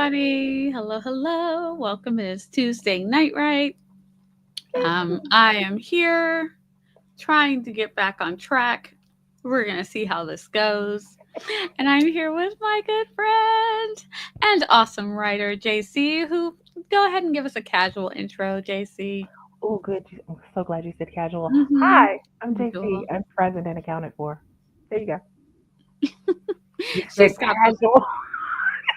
everybody. Hello, hello. Welcome. It is Tuesday night, right? I am here trying to get back on track. We're going to see how this goes. And I'm here with my good friend and awesome writer, JC, who go ahead and give us a casual intro, JC. Oh, good. I'm so glad you said casual. Mm-hmm. Hi, I'm JC. Cool. I'm present and accounted for. There you go. You said She's got books. casual.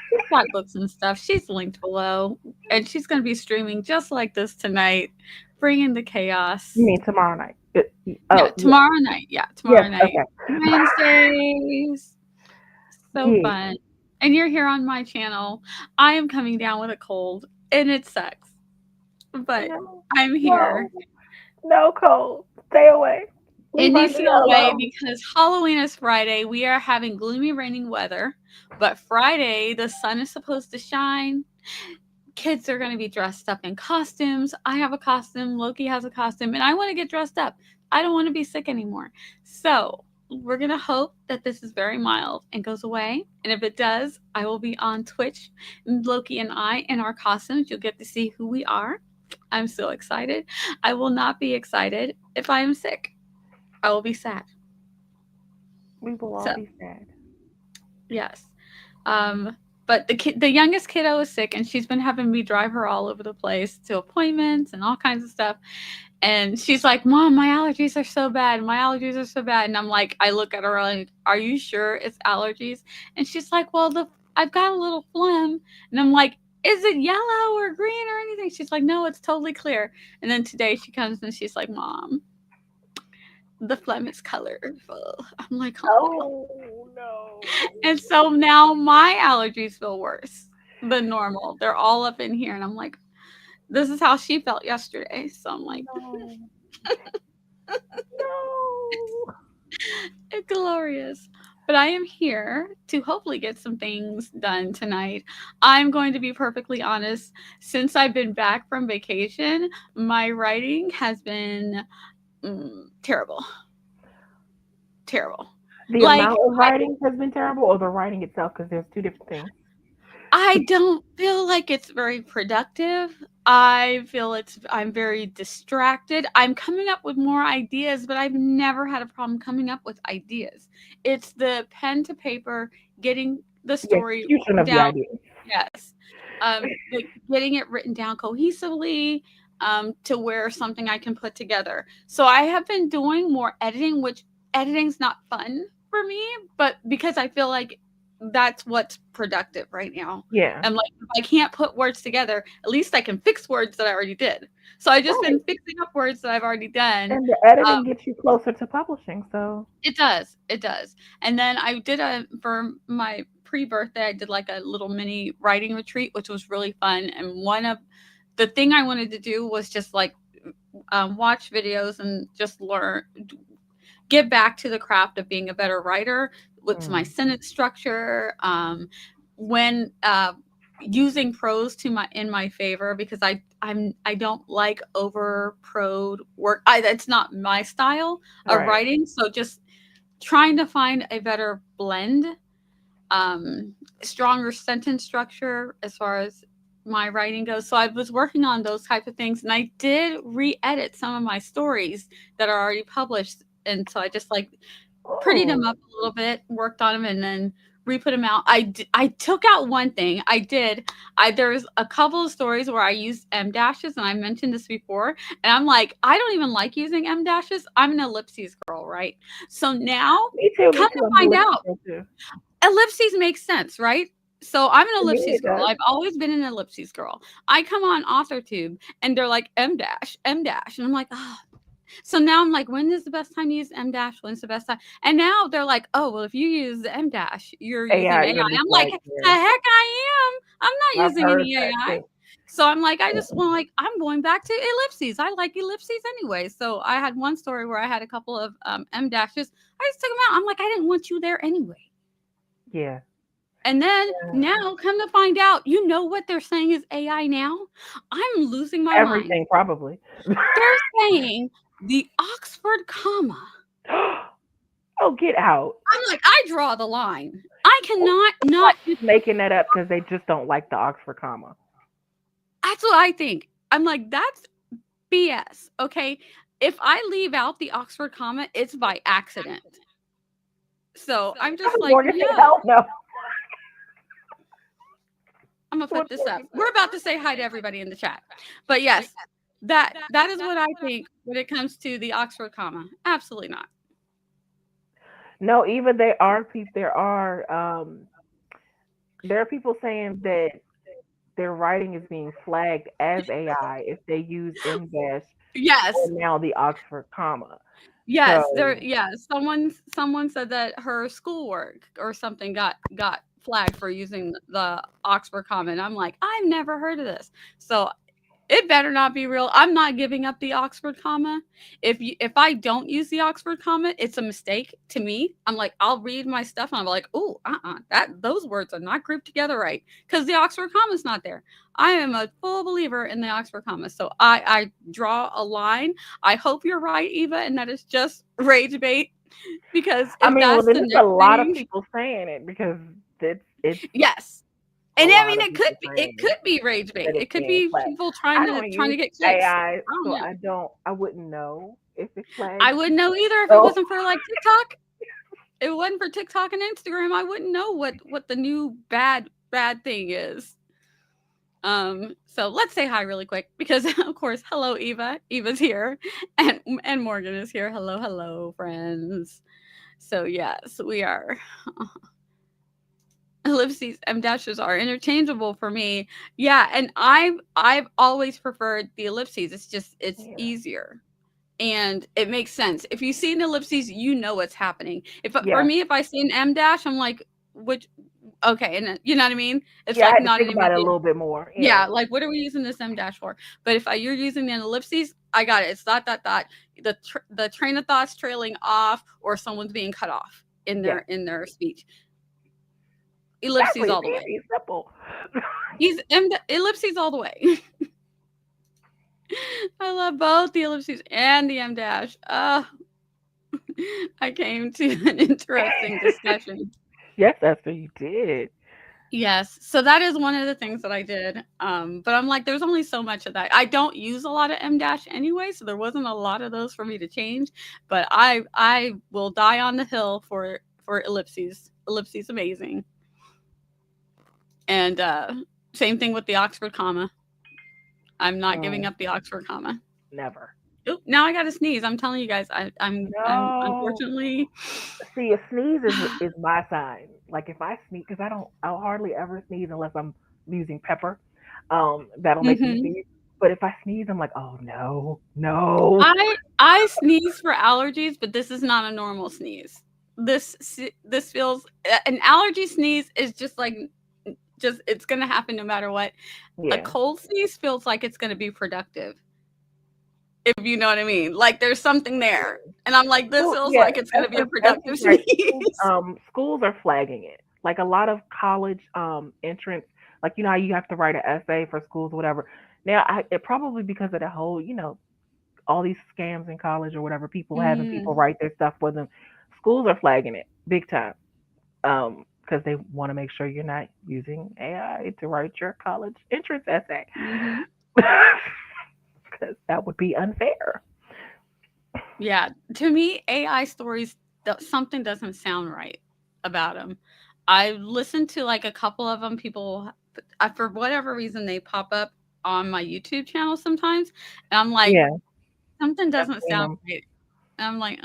She's got books and stuff. She's linked below, and she's going to be streaming just like this tonight, bringing the You chaos. mean tomorrow night? Yeah, Oh, yeah. tomorrow night. Yeah, Yes. tomorrow night. Okay. Wednesdays. So Yeah. fun. And you're here on my channel. I am coming down with a cold, and it sucks. But No. I'm No. here. No, Cole. Stay away. It Leave needs to Andrea go away alone. because Halloween is Friday. We are having gloomy, raining weather. But Friday, the sun is supposed to shine. Kids are going to be dressed up in costumes. I have a costume. Loki has a costume. And I want to get dressed up. I don't want to be sick anymore. So we're going to hope that this is very mild and goes away. And if it does, I will be on Twitch. Loki and I in our costumes. You'll get to see who we are. I'm so excited. I will not be excited if I am sick. I will be sad. We will all So, be sad. yes. But the youngest kiddo is sick, and she's been having me drive her all over the place to appointments and all kinds of stuff. And she's like, "Mom, my allergies are so bad. My allergies are so bad." And I'm like, I look at her like, "Are you sure it's allergies?" And she's like, "Well, the I've got a little phlegm." And I'm like, "Is it yellow or green or anything?" She's like, "No, it's totally clear." And then today she comes and she's like, "Mom, the phlegm is colorful." I'm like, "Oh." Oh no. And so now my allergies feel worse than normal. They're all up in here. And I'm like, this is how she felt yesterday. So I'm like, No. No. it's glorious. But I am here to hopefully get some things done tonight. I'm going to be perfectly honest. Since I've been back from vacation, my writing has been terrible. Terrible. The Like, amount of writing has been terrible, or the writing itself, because there's two different things. I don't feel like it's very productive. I feel I'm very distracted. I'm coming up with more ideas, but I've never had a problem coming up with ideas. It's the pen to paper, getting the The story execution of the down. idea. Yes. Getting it written down cohesively, to where something I can put together. So I have been doing more editing, which editing's not fun for me, but because I feel like that's what's productive right now. Yeah. I'm like, if I can't put words together, at least I can fix words that I already did. So I've just Right. been fixing up words that I've already done. And the editing Um, gets you closer to publishing, so it does, it does. And then I did a for my pre-birthday, I did like a little mini writing retreat, which was really fun. And one of the thing I wanted to do was just like watch videos and just learn, get back to the craft of being a better writer with my mm, sentence structure, when using prose to my in my favor, because I don't like over prose work. That's not my style of right. writing. So just trying to find a better blend, stronger sentence structure as far as my writing goes. So I was working on those type of things, and I did re-edit some of my stories that are already published. And so I just like prettied them Oh, up a little bit, worked on them, and then re-put them out. I took out one thing. There's a couple of stories where I used M dashes, and I mentioned this before. And I'm like, I don't even like using M dashes. I'm an ellipses girl, right? So now, me too, me come too. to I'm find out, elliptical too. ellipses make sense, right? So I'm an To me, ellipses it girl. does. I've always been an ellipses girl. I come on AuthorTube and they're like M dash, M dash, and I'm like, oh. So now I'm like, when is the best time to use M dash? When's the best time? And now they're like, oh, well, if you use the M dash, you're using AI, AI. you're just I'm like, like, the yeah, heck I am. I'm not I've using heard any that AI. too. So I'm like, I just Mm-mm. want like, I'm going back to ellipses. I like ellipses anyway. So I had one story where I had a couple of M dashes. I just took them out. I'm like, I didn't want you there anyway. Yeah. And then Yeah. now come to find out, you know what they're saying is AI now? I'm losing my mind. Everything, probably. They're saying the Oxford comma. Oh, get out. I'm like, I draw the line. I cannot not. Like he's making that up because they just don't like the Oxford comma. That's what I think. I'm like, that's BS. Okay, if I leave out the Oxford comma, it's by accident. So I'm just like, Morgan said, no. hell no. I'm gonna put What this up. Morgan We're said. about to say hi to everybody in the chat, but yes, that is what I think when it comes to the Oxford comma. Absolutely not. No, even there are people. There are people saying that their writing is being flagged as AI if they use M dash or Yes, now the Oxford comma. yes, there. So Yes, someone said that her schoolwork or something got flagged for using the Oxford comma. And I'm like, I've never heard of this. So it better not be real. I'm not giving up the Oxford comma. If I don't use the Oxford comma, it's a mistake to me. I'm like, I'll read my stuff and I'm like, oh, that those words are not grouped together right because the Oxford comma is not there. I am a full believer in the Oxford comma, so I draw a line. I hope you're right, Eva, and that is just rage bait because I if mean, well, that's then the there's a next lot of thing, people saying it because it's yes. a And I lot mean, of people it saying could be rage that bait. it's It could being be flagged. people I don't trying use to get clicks. AI, I don't so know. I wouldn't know if it's flagged. I wouldn't know either if it So wasn't for like TikTok. If it wasn't for TikTok and Instagram, I wouldn't know what the new bad thing is. So let's say hi really quick because of course, hello Eva. Eva's here, and Morgan is here. Hello, hello, friends. So yes, we are. Ellipses M dashes are interchangeable for me. Yeah, and I've always preferred the ellipses. It's yeah, easier and it makes sense. If you see an ellipses, you know what's happening. If for yeah, me, if I see an M dash, I'm like, which okay, and you know what I mean? It's yeah. I like had to not think even about it a being little bit more. Yeah, yeah, like what are we using this M dash for? But if you're using an ellipses, I got it. It's dot. The train of thoughts trailing off, or someone's being cut off yeah. in their speech. Ellipses Exactly. It's all the way. easy. It's simple. He's ellipses all the way. I love both the ellipses and the M dash. I came to an interesting discussion. Yes, Esther, you did. Yes, so that is one of the things that I did. But I'm like, there's only so much of that. I don't use a lot of M dash anyway, so there wasn't a lot of those for me to change. But I will die on the hill for ellipses. Ellipses amazing. And same thing with the Oxford comma. I'm not giving Mm, up the Oxford comma. never. Oop, now I got to sneeze. I'm telling you guys, I'm No. unfortunately. See, a sneeze is my sign. Like if I sneeze, because I'll hardly ever sneeze unless I'm using pepper. That'll make me Mhm. sneeze. But if I sneeze, I'm like, oh no, no. I sneeze for allergies, but this is not a normal sneeze. This feels an allergy sneeze is just like just it's gonna happen no matter what. A Yeah. cold sneeze feels like it's gonna be productive, if you know what I mean. Like there's something there, and I'm like, this School, feels yeah, like it's gonna be a Esther's productive right. sneeze. Schools are flagging it. Like a lot of college entrance, like you know how you have to write an essay for schools or whatever. Now, it probably because of the whole, all these scams in college or whatever, people having people Mm, write their stuff for them. Schools are flagging it big time. Because they want to make sure you're not using AI to write your college entrance essay. mhm. Because that would be unfair. Yeah, to me, AI stories, something doesn't sound right about them. I listened to like a couple of them. People, for whatever reason, they pop up on my YouTube channel sometimes, and I'm like, Yeah, something I've doesn't seen sound them. right. And I'm like,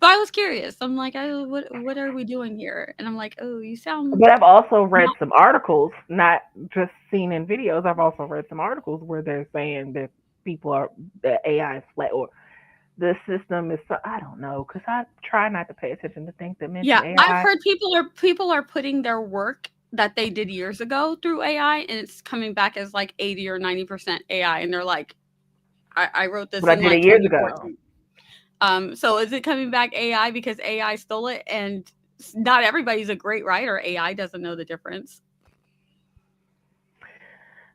But I was curious. I'm like, oh, what are we doing here? And I'm like, oh, you sound But I've also read not. some articles, not just seen in videos. I've also read some articles where they're saying that people are the AI is flat or the system is. I don't know because I try not to pay attention to things that mention Yeah, I've AI. heard people are putting their work that they did years ago through AI, and it's coming back as like 80 or 90% AI, and they're like, I wrote this But I in did it like years ago. 2014. So is it coming back AI because AI stole it? And not everybody's a great writer. AI doesn't know the difference.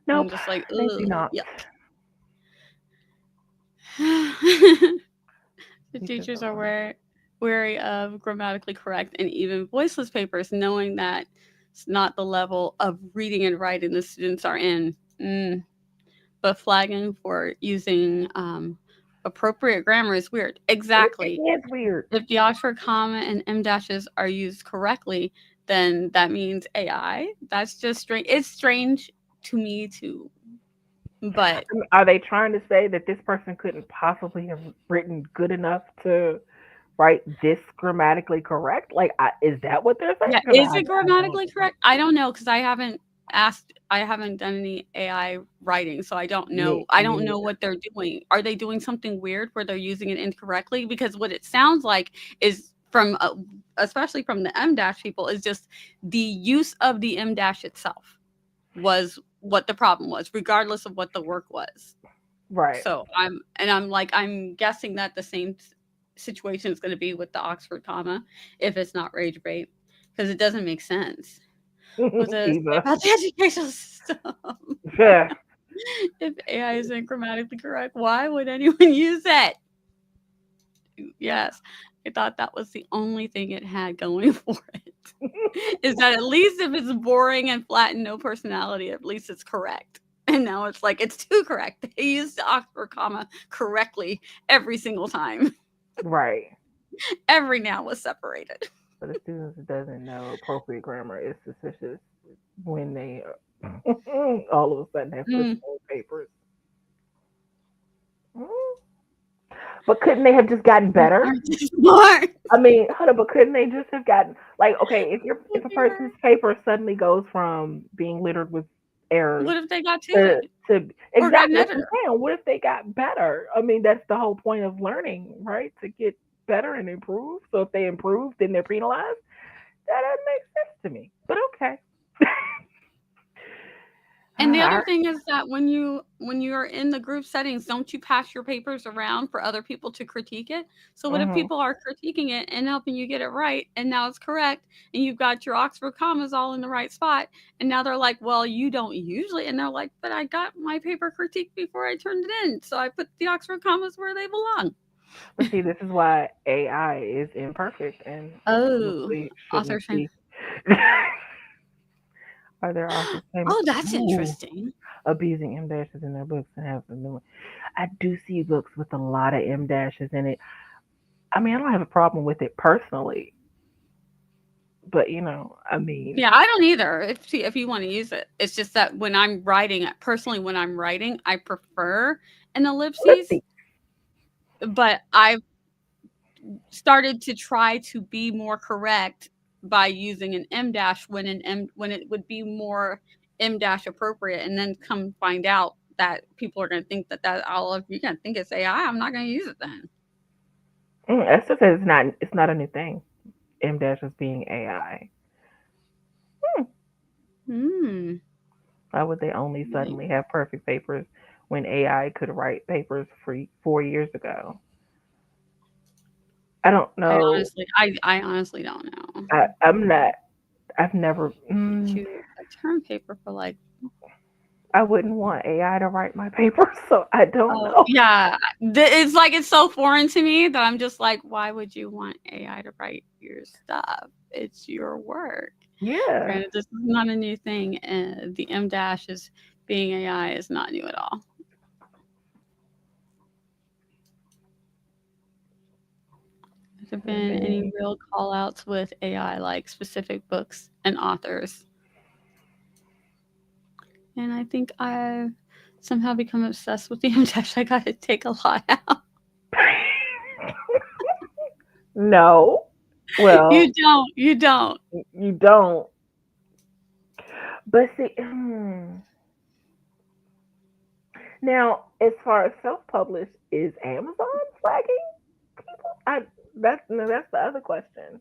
I'm Nope, just like, they do ugh, not. yep. The Teachers teachers are are. where. wary of grammatically correct and even voiceless papers, knowing that it's not the level of reading and writing the students are in. But flagging for using appropriate grammar is weird. It Exactly. is weird. If the Oxford comma and em dashes are used correctly, then that means AI. That's just strange. It's strange to me too. But Are they trying to say that this person couldn't possibly have written good enough to write this grammatically correct? Like, is that what they're saying? yeah, Because is it I don't grammatically correct? I don't know because I haven't done any AI writing, so I don't know. I don't me know what they're doing. Are they doing something weird where they're using it incorrectly? Because what it sounds like is from, especially from the M dash people, is just the use of the M dash itself was what the problem was, regardless of what the work was. right. So I'm like, I'm guessing that the same situation is going to be with the Oxford comma if it's not rage bait, because it doesn't make sense. What does it say Either. about the educational system? Yeah. If AI isn't grammatically correct, why would anyone use it? Yes, I thought that was the only thing it had going for it. Is that at least if it's boring and flat and no personality, at least it's correct. And now it's like it's too correct. They used the Oxford comma correctly every single time. Right. Every noun was separated. For the students that doesn't know, appropriate grammar is suspicious when they all of a sudden have Mm. 15 papers. Mm. But couldn't they have just gotten better? Aren't they smart? I mean, hold on, but couldn't they just have gotten like, okay, if a person's paper suddenly goes from being littered with errors What if they got to to it or got an exactly, that's what I'm editor? saying. What if they got better? I mean, that's the whole point of learning, right? To get better and improve. So if they improve, then they're penalized. That doesn't make sense to me. But okay. And the All other right. thing is that when you're in the group settings, don't you pass your papers around for other people to critique it? So what if Mhm. people are critiquing it and helping you get it right, and now it's correct, and you've got your Oxford commas all in the right spot, and now they're like, "Well, you don't usually," and they're like, "But I got my paper critiqued before I turned it in, so I put the Oxford commas where they belong." But see, this is why AI is imperfect and Oh, obviously author shouldn't shame. be. Are there authors famous? Oh, that's Ooh, interesting. abusing M dashes in their books and have a new one. I do see books with a lot of M dashes in it. I mean, I don't have a problem with it personally, but I mean, Yeah, I don't either. If you want to use it, it's just that when I'm writing, personally, when I'm writing, I prefer an let's ellipses. see. But I've started to try to be more correct by using an M dash when it would be more M dash appropriate, and then come find out that people are going to think that all of you going to think it's AI. I'm not going to use it then. Esther says it's not a new thing. M dashes being AI. Hmm. Hmm. Why would they only suddenly have perfect papers when AI could write papers for 4 years ago? I don't know. I honestly don't know. I'm not. I've never. Choose a term paper for like. I wouldn't want AI to write my paper, so I don't Oh, know. yeah. It's like it's so foreign to me that I'm just like, why would you want AI to write your stuff? It's your work. Yeah. Granted, this is not a new thing, and the M dash is being AI is not new at all. Has there been any Being- real call outs with AI, like specific books and authors? And I think I've somehow become obsessed with the M dash. I gotta take a lot out. no. Well, You don't. You don't. you don't. But see, now as far as self-published, is Amazon flagging people? That's no, that's the other question.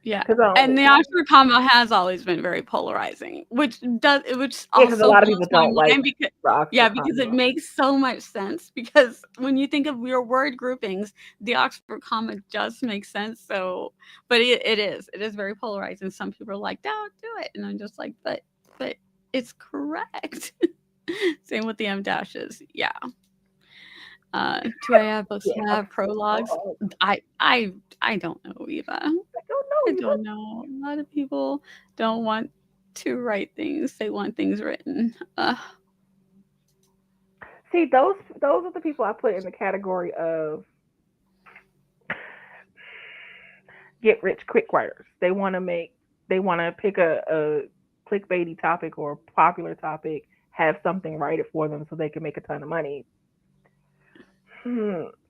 Yeah, Because and the Oxford comma has always been very polarizing, which yeah, because a also lot of blows people my don't like mind because the yeah, Oxford because it comma. makes so much sense because when you think of your word groupings, the Oxford comma just makes sense, so but it is very polarizing. Some people are like, "Don't do it," and I'm just like, "But it's correct." Same with the M dashes, yeah. 2 AI books Yeah. have prologues. I I I don't know, Eva. I don't know, I Eva. don't know. A lot of people don't want to write things. They want things written. See, those are the people I put in the category of get rich quick writers. They want to pick a clickbaity topic or a popular topic, have something write it for them so they can make a ton of money.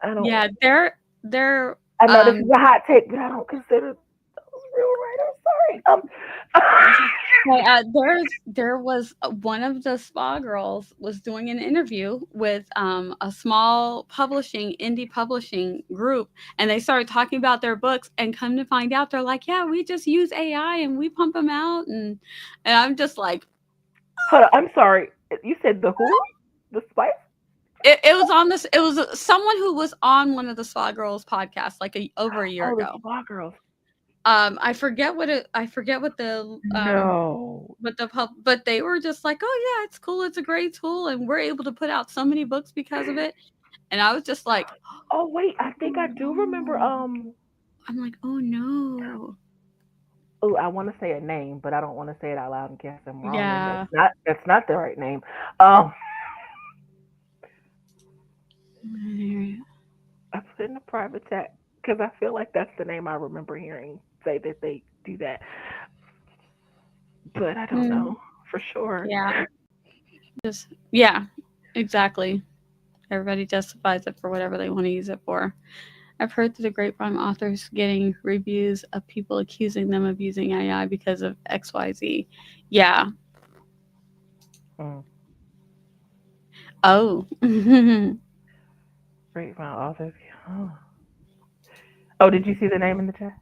I don't. Yeah, they're I know this um is a hot take, but I don't consider those real writers. Sorry. there was one of the spa girls was doing an interview with a small publishing indie publishing group, and they started talking about their books, and come to find out they're like, yeah, we just use AI and we pump them out, and I'm just like, Hold on, I'm sorry. You said the who? The Spice? it was on this, it was someone who was on one of the spa girls podcasts like over a year Oh, the ago. Spa Girls. I forget what the No. but they were just like, "Oh yeah, it's cool. It's a great tool, and we're able to put out so many books because of it." And I was just like, Oh wait, I "Oh think I do remember. no!" I'm like, "Oh no!" Oh, I want to say a name, but I don't want to say it out loud in case I'm wrong, and Yeah. that's not the right name. Um, I put it in a private chat because I feel like that's the name I remember hearing say that they do that, but I don't Mm, know for sure. yeah. Just yeah. Exactly. Everybody justifies it for whatever they want to use it for. I've heard through the grapevine authors getting reviews of people accusing them of using AI because of XYZ. Yeah. Mm. Oh. Great, my authors. Oh. Oh, did you see the name in the chat?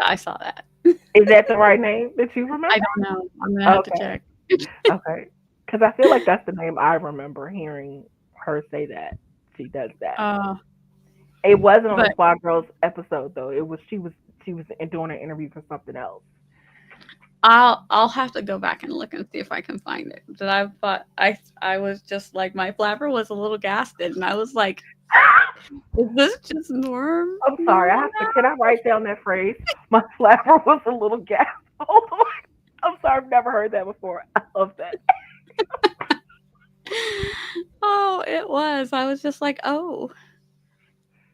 I saw that. Is that the right name that you I remember? don't know. I'm gonna have to Okay, check. okay. Because I feel like that's the name I remember hearing her say that she does that. Uh, It wasn't on the but Spa Girls episode though. It was she was doing an interview for something else. I'll have to go back and look and see if I can find it. But I thought I was just like my flapper was a little gasted, and I was like, "Is this just I'm sorry. I normal have to. Can now?" I write down that phrase? My flapper was a little gas. Hold on. I'm sorry. I've never heard that before. I love that. Oh, it was. I was just like, "Oh,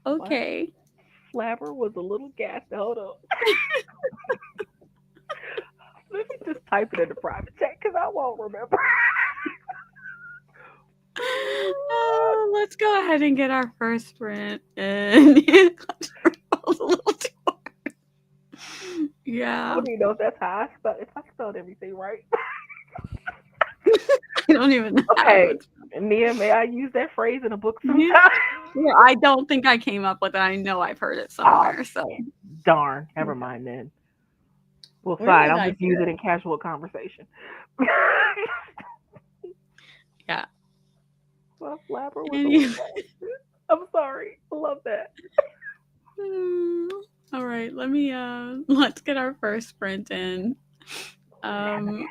My okay." flapper was a little gas. Hold on. Let me just type it in the private chat because I won't remember. Let's go ahead and get our first sprint in. A little too I yeah. don't even know if that's how I spelled. If I spelled everything right. I don't even know how to Okay, Nia, may I use that phrase in a book yeah. sometime? Yeah, I don't think I came up with it. I know I've heard it Oh, somewhere. So darn. Never yeah. mind then. Well, Where fine. did I'll I just hear use it it? in casual conversation. Yeah. My flapper was a little Anyway. gas. I'm sorry. I love that. Mm, all right. Let's get our first sprint in. Um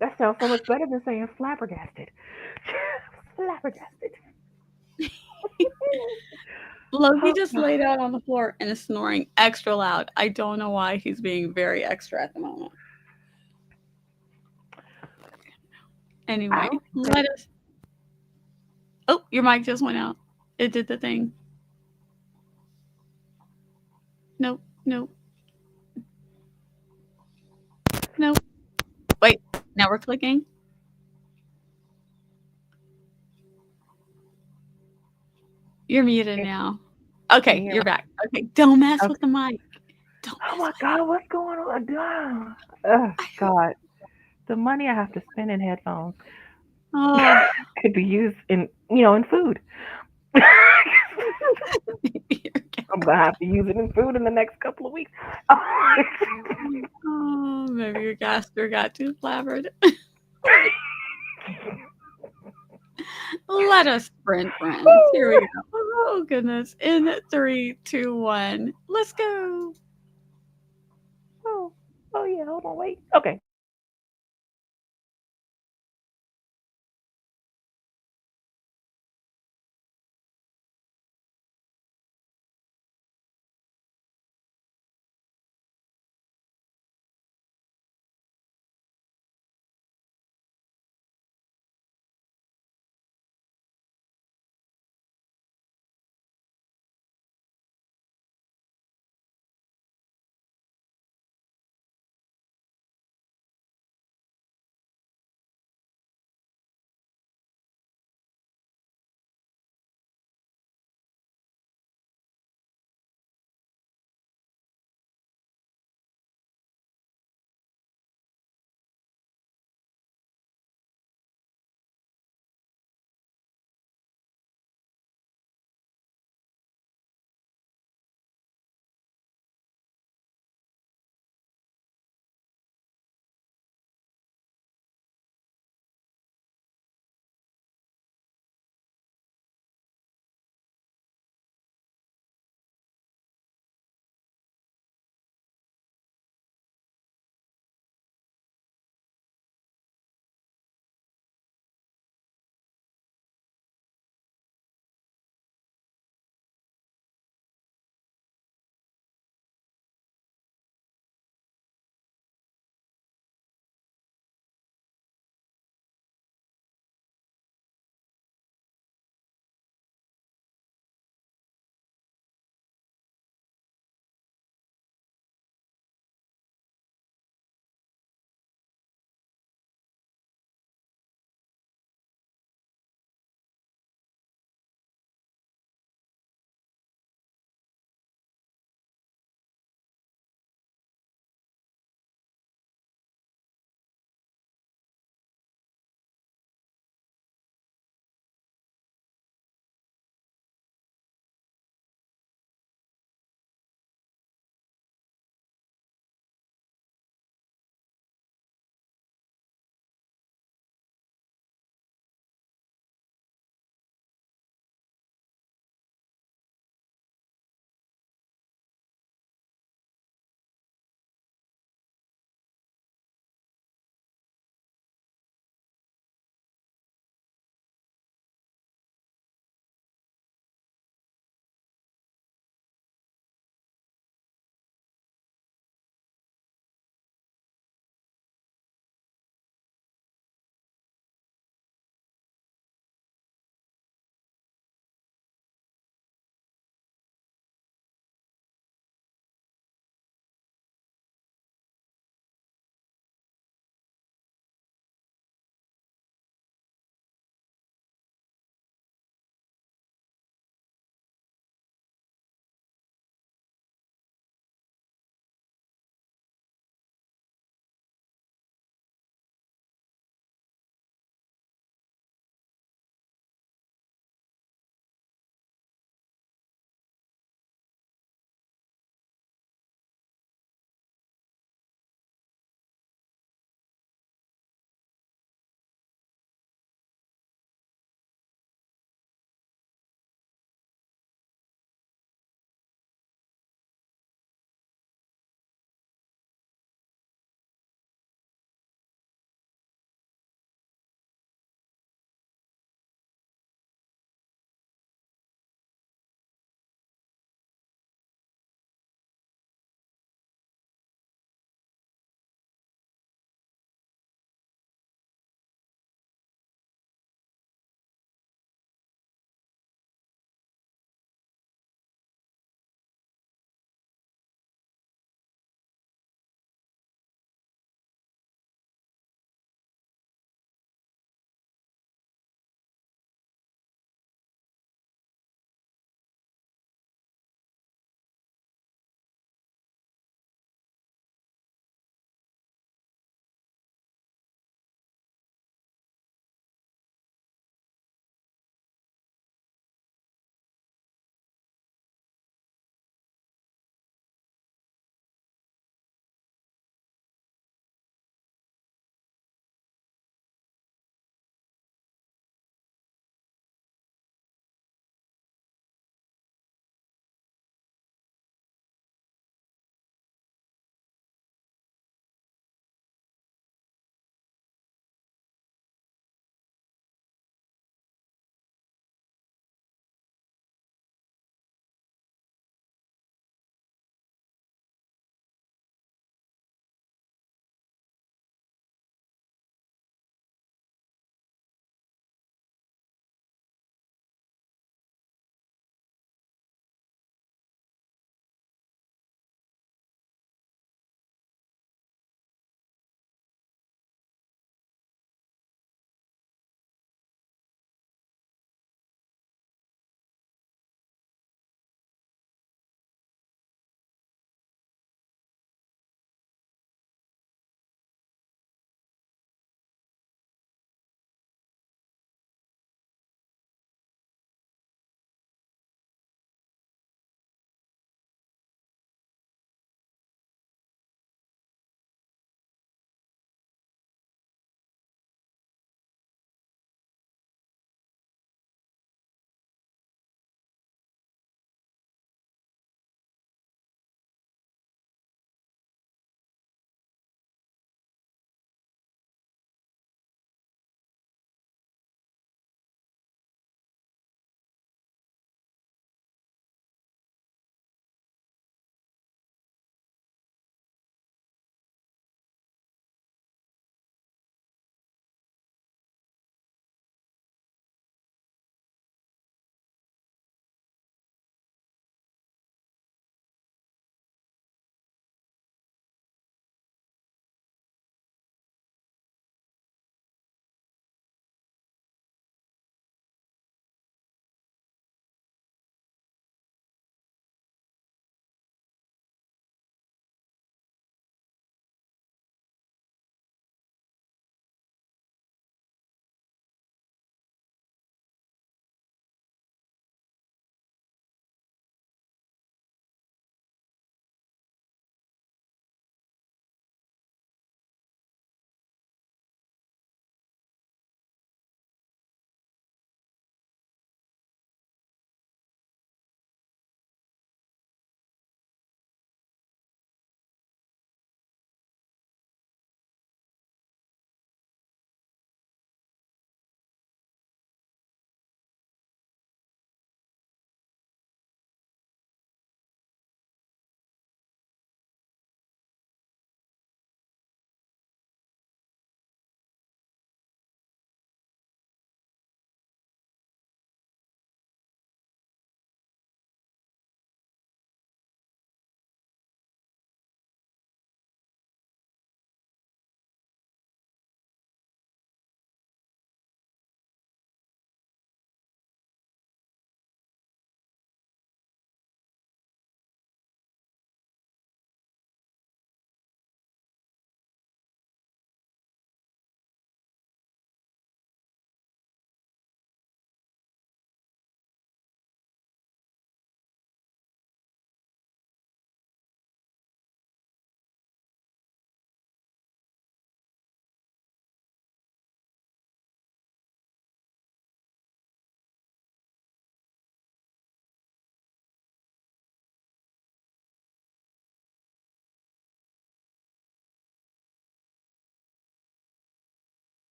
That sounds so much better than saying flabbergasted. Flabbergasted. Loki Oh, just laid out on the floor and is snoring extra loud. I don't know why he's being very extra at the moment. I Anyway, don't think that. let us. Oh, your mic just went out. It did the thing. Nope, nope, nope. Wait, now we're clicking. You're muted now. Can you Okay, hear you're me? back. Okay, don't mess with Okay. the mic. Don't Oh mess my with God, what's going on? Oh it. God, the money I have to spend in headphones Oh, could be used in in food. maybe you're I'm gonna have to use it in food in the next couple of weeks. oh, maybe your gaster got too flabbered. Let us sprint, friends. Here we go. Oh goodness. In three, two, one. Let's go. oh, oh yeah, hold on, wait. Okay.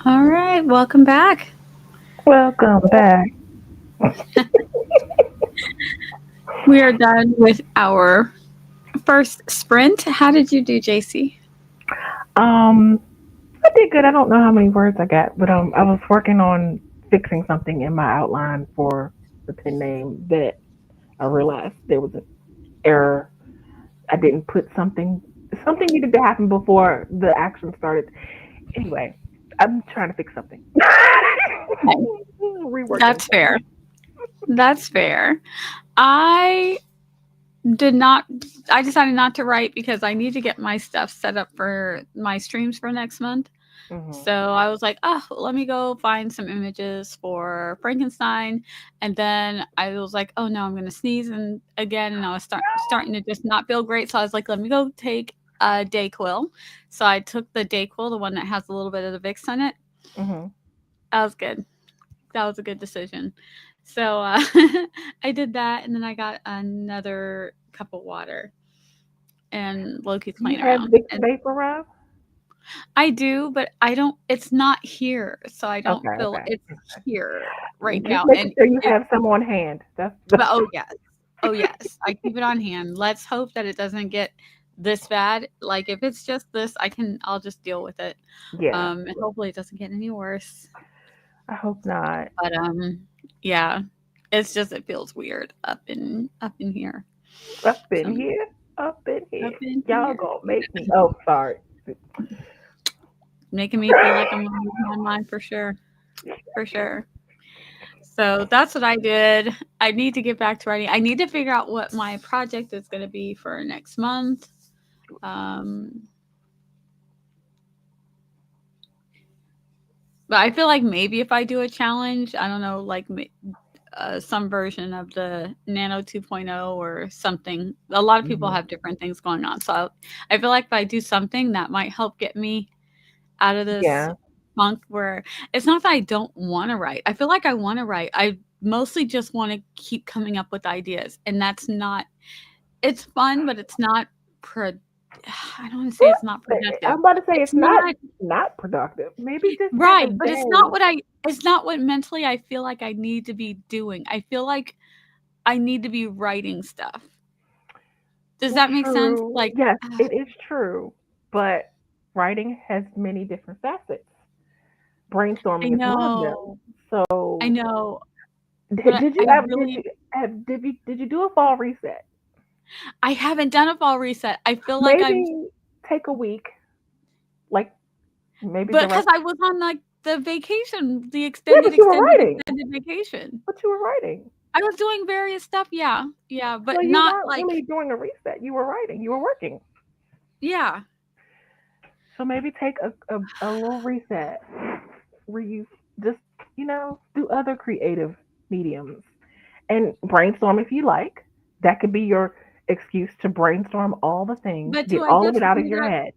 All right, welcome back. Welcome back. We are done with our first sprint. How did you do, JC? Um, I did good. I don't know how many words I got, but I was working on fixing something in my outline for the pen name that I realized there was an error. I didn't put something needed to happen before the action started. Anyway, I'm trying to fix something. Okay, Reworking that's fair. something. That's fair. I did not I decided not to write because I need to get my stuff set up for my streams for next month. Hmm. So I was like, oh, let me go find some images for Frankenstein. And then I was like, oh no, I'm gonna sneeze and again, and I was starting to just not feel great. So I was like, let me go take a Dayquil. So I took the Dayquil, the one that has a little bit of the Vicks in it. Hmm. That was good. That was a good decision. So I did that, and then I got another cup of water, and Loki's Do you playing have around. Vicks And Vapor? I do, but I don't. It's not here, so I don't Okay, feel okay. it's here right Just now. making And sure you it, have some on hand. but oh yes, oh yes, I keep it on hand. Let's hope that it doesn't get this bad. Like if it's just this, I'll just deal with it. Yeah. And hopefully it doesn't get any worse. I hope not. But yeah, it's just it feels weird up in here. Up in Some here. Up in up here. in Y'all here, gonna make me. Oh, sorry. making me feel like I'm losing my mind for sure, for sure. So that's what I did. I need to get back to writing. I need to figure out what my project is going to be for next month. Um, but I feel like maybe if I do a challenge, I don't know, like some version of the Nano 2.0 or something. A lot of people Hmm. have different things going on. So I feel like if I do something that might help get me out of this Yeah. funk where it's not that I don't want to write. I feel like I want to write. I mostly just want to keep coming up with ideas. And that's not, it's fun, but it's not, pro, I don't want to say Well, it's not productive. I'm about to say It's it's not not not productive. Maybe just right, haven't but it's not been. what it's not what mentally I feel like I need to be doing. I feel like I need to be writing stuff. Does Well, that make sense? true. Like, Yes, it is true. But writing has many different facets. I Brainstorming is one of them. know, I So, know, but did you I ever really did you do a fall reset? I haven't done a fall reset. I feel like I've Maybe take a week, like maybe the but because rest. I was on, like, the vacation, the Yeah, but you were writing. extended vacation. But you were writing. I was doing various stuff, yeah, yeah, So but you not weren't like really doing a reset. You were writing. You were working. yeah. So maybe take a little reset where you just, do other creative mediums and brainstorm if you like. That could be your excuse to brainstorm all the things, But get all of it out of your head.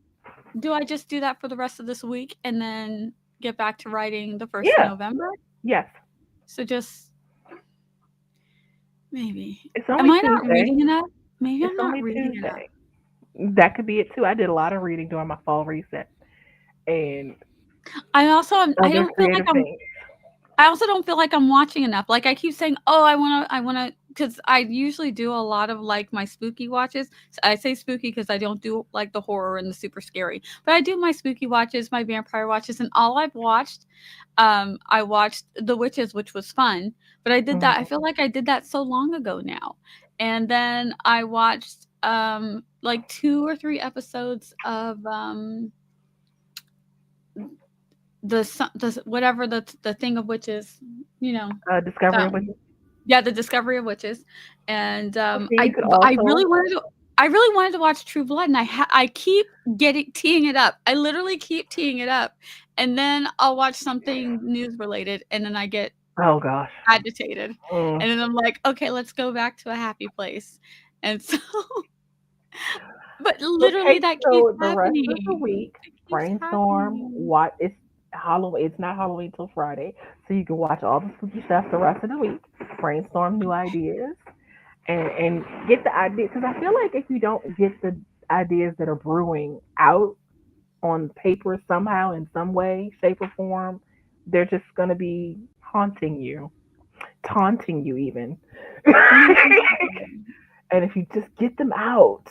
do I just do that for the rest of this week and then get back to writing the 1st of Yeah, November? yes. So just maybe. It's Am only I not Tuesday. reading enough? Maybe It's I'm not only reading enough. Tuesday. That could be it too. I did a lot of reading during my fall reset and I other don't feel like creative things. I also don't feel like I'm watching enough. Like I keep saying, "Oh, I want to," because I usually do a lot of like my spooky watches. I say spooky because I don't do like the horror and the super scary, but I do my spooky watches, my vampire watches, and all I've watched, I watched The Witches, which was fun, but I did that. I Mhm. feel like I did that so long ago now, and then I watched like 2 or 3 episodes of the whatever the thing of witches, you know Discovery that of one. Witches. Yeah, The Discovery of Witches, and, Well, see, you could also. I really wanted to watch True Blood, and I keep getting teeing it up. I literally keep teeing it up, and then I'll watch something news related, and then I get Oh gosh. agitated, Mm. and then I'm like, "Okay, let's go back to a happy place." And so but So literally take that keeps so the rest of the happening. week, It keeps brainstorm. happening. What it's Halloween. It's not Halloween till Friday, so you can watch all the spooky stuff the rest of the week. Brainstorm new ideas and get the idea because I feel like if you don't get the ideas that are brewing out on paper somehow in some way, shape, or form. They're just going to be haunting you, taunting you even. And if you just get them out,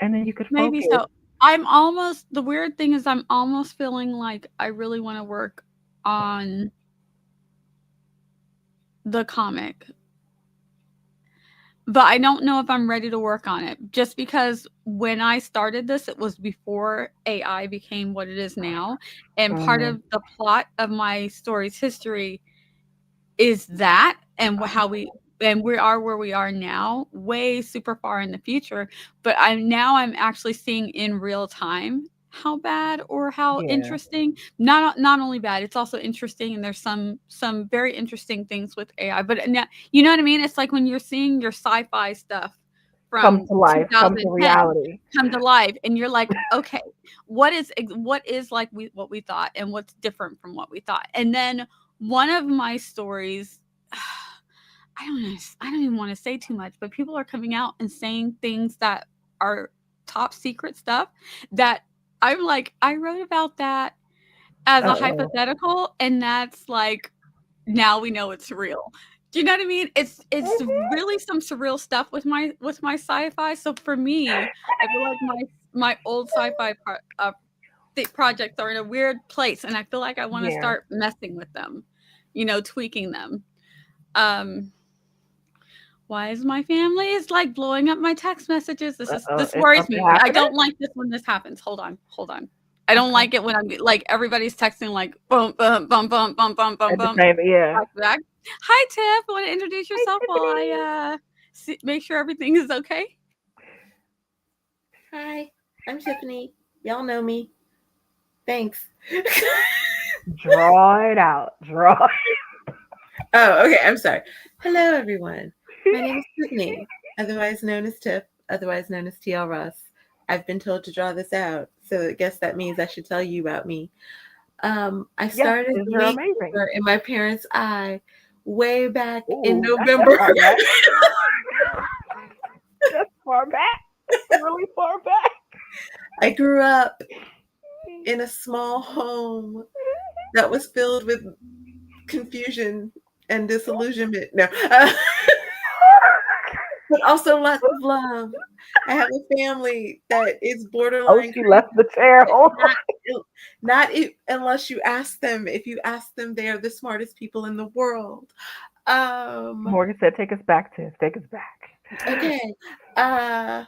and then you could Maybe focus. so. I'm almost the weird thing is I'm almost feeling like I really wanna work on the comic, but I don't know if I'm ready to work on it just because when I started this, it was before AI became what it is now, and part Hmm. of the plot of my story's history is that and how we are where we are now, way super far in the future, but I'm actually seeing in real time how bad or how Yeah. interesting, not only bad, it's also interesting, and there's some very interesting things with AI, but now, you know what I mean? It's like when you're seeing your sci-fi stuff Come from to life, come to 2010 reality. come to life, and you're like, okay, what is like what we thought and what's different from what we thought. And then one of my stories, I don't even want to say too much, but people are coming out and saying things that are top secret stuff that I'm like, I wrote about that as a Uh-oh. hypothetical, and that's like now we know it's real. Do you know what I mean? It's really some surreal stuff with my sci-fi. So for me, I feel like my old sci-fi projects are in a weird place, and I feel like I want to Yeah. start messing with them, tweaking them. Um, why is my family is like blowing up my text messages? Uh-oh. This Is worries something me. I happening? don't like this when this happens. Hold on, hold on. I don't Okay. like it when I'm like everybody's texting like boom, boom, boom, boom, boom, boom, boom, At the boom, same, yeah. back to back. Hi, Tiff. Want to introduce Hi, yourself while Tiffany. I make sure everything is okay? Hi, I'm Tiffany. Y'all know me. Thanks. Draw it out. Draw. Oh, okay. I'm sorry. Hello, everyone. My name is Tiffany, otherwise known as Tiff, otherwise known as TL Ross. I've been told to draw this out, so I guess that means I should tell you about me. I Yes, started because the you're amazing. makeover in my parents' eye way back in Ooh, that's November. far back. That's far back. Really far back. I grew up in a small home that was filled with confusion and disillusionment. No, but also lots of love. I have a family that is Oh, borderline she left the crazy, chair. but Hold on. unless you ask them. If you ask them, they are the smartest people in the world. Um, Morgan said, "Take us back, Tiff. Take us back." okay. Uh,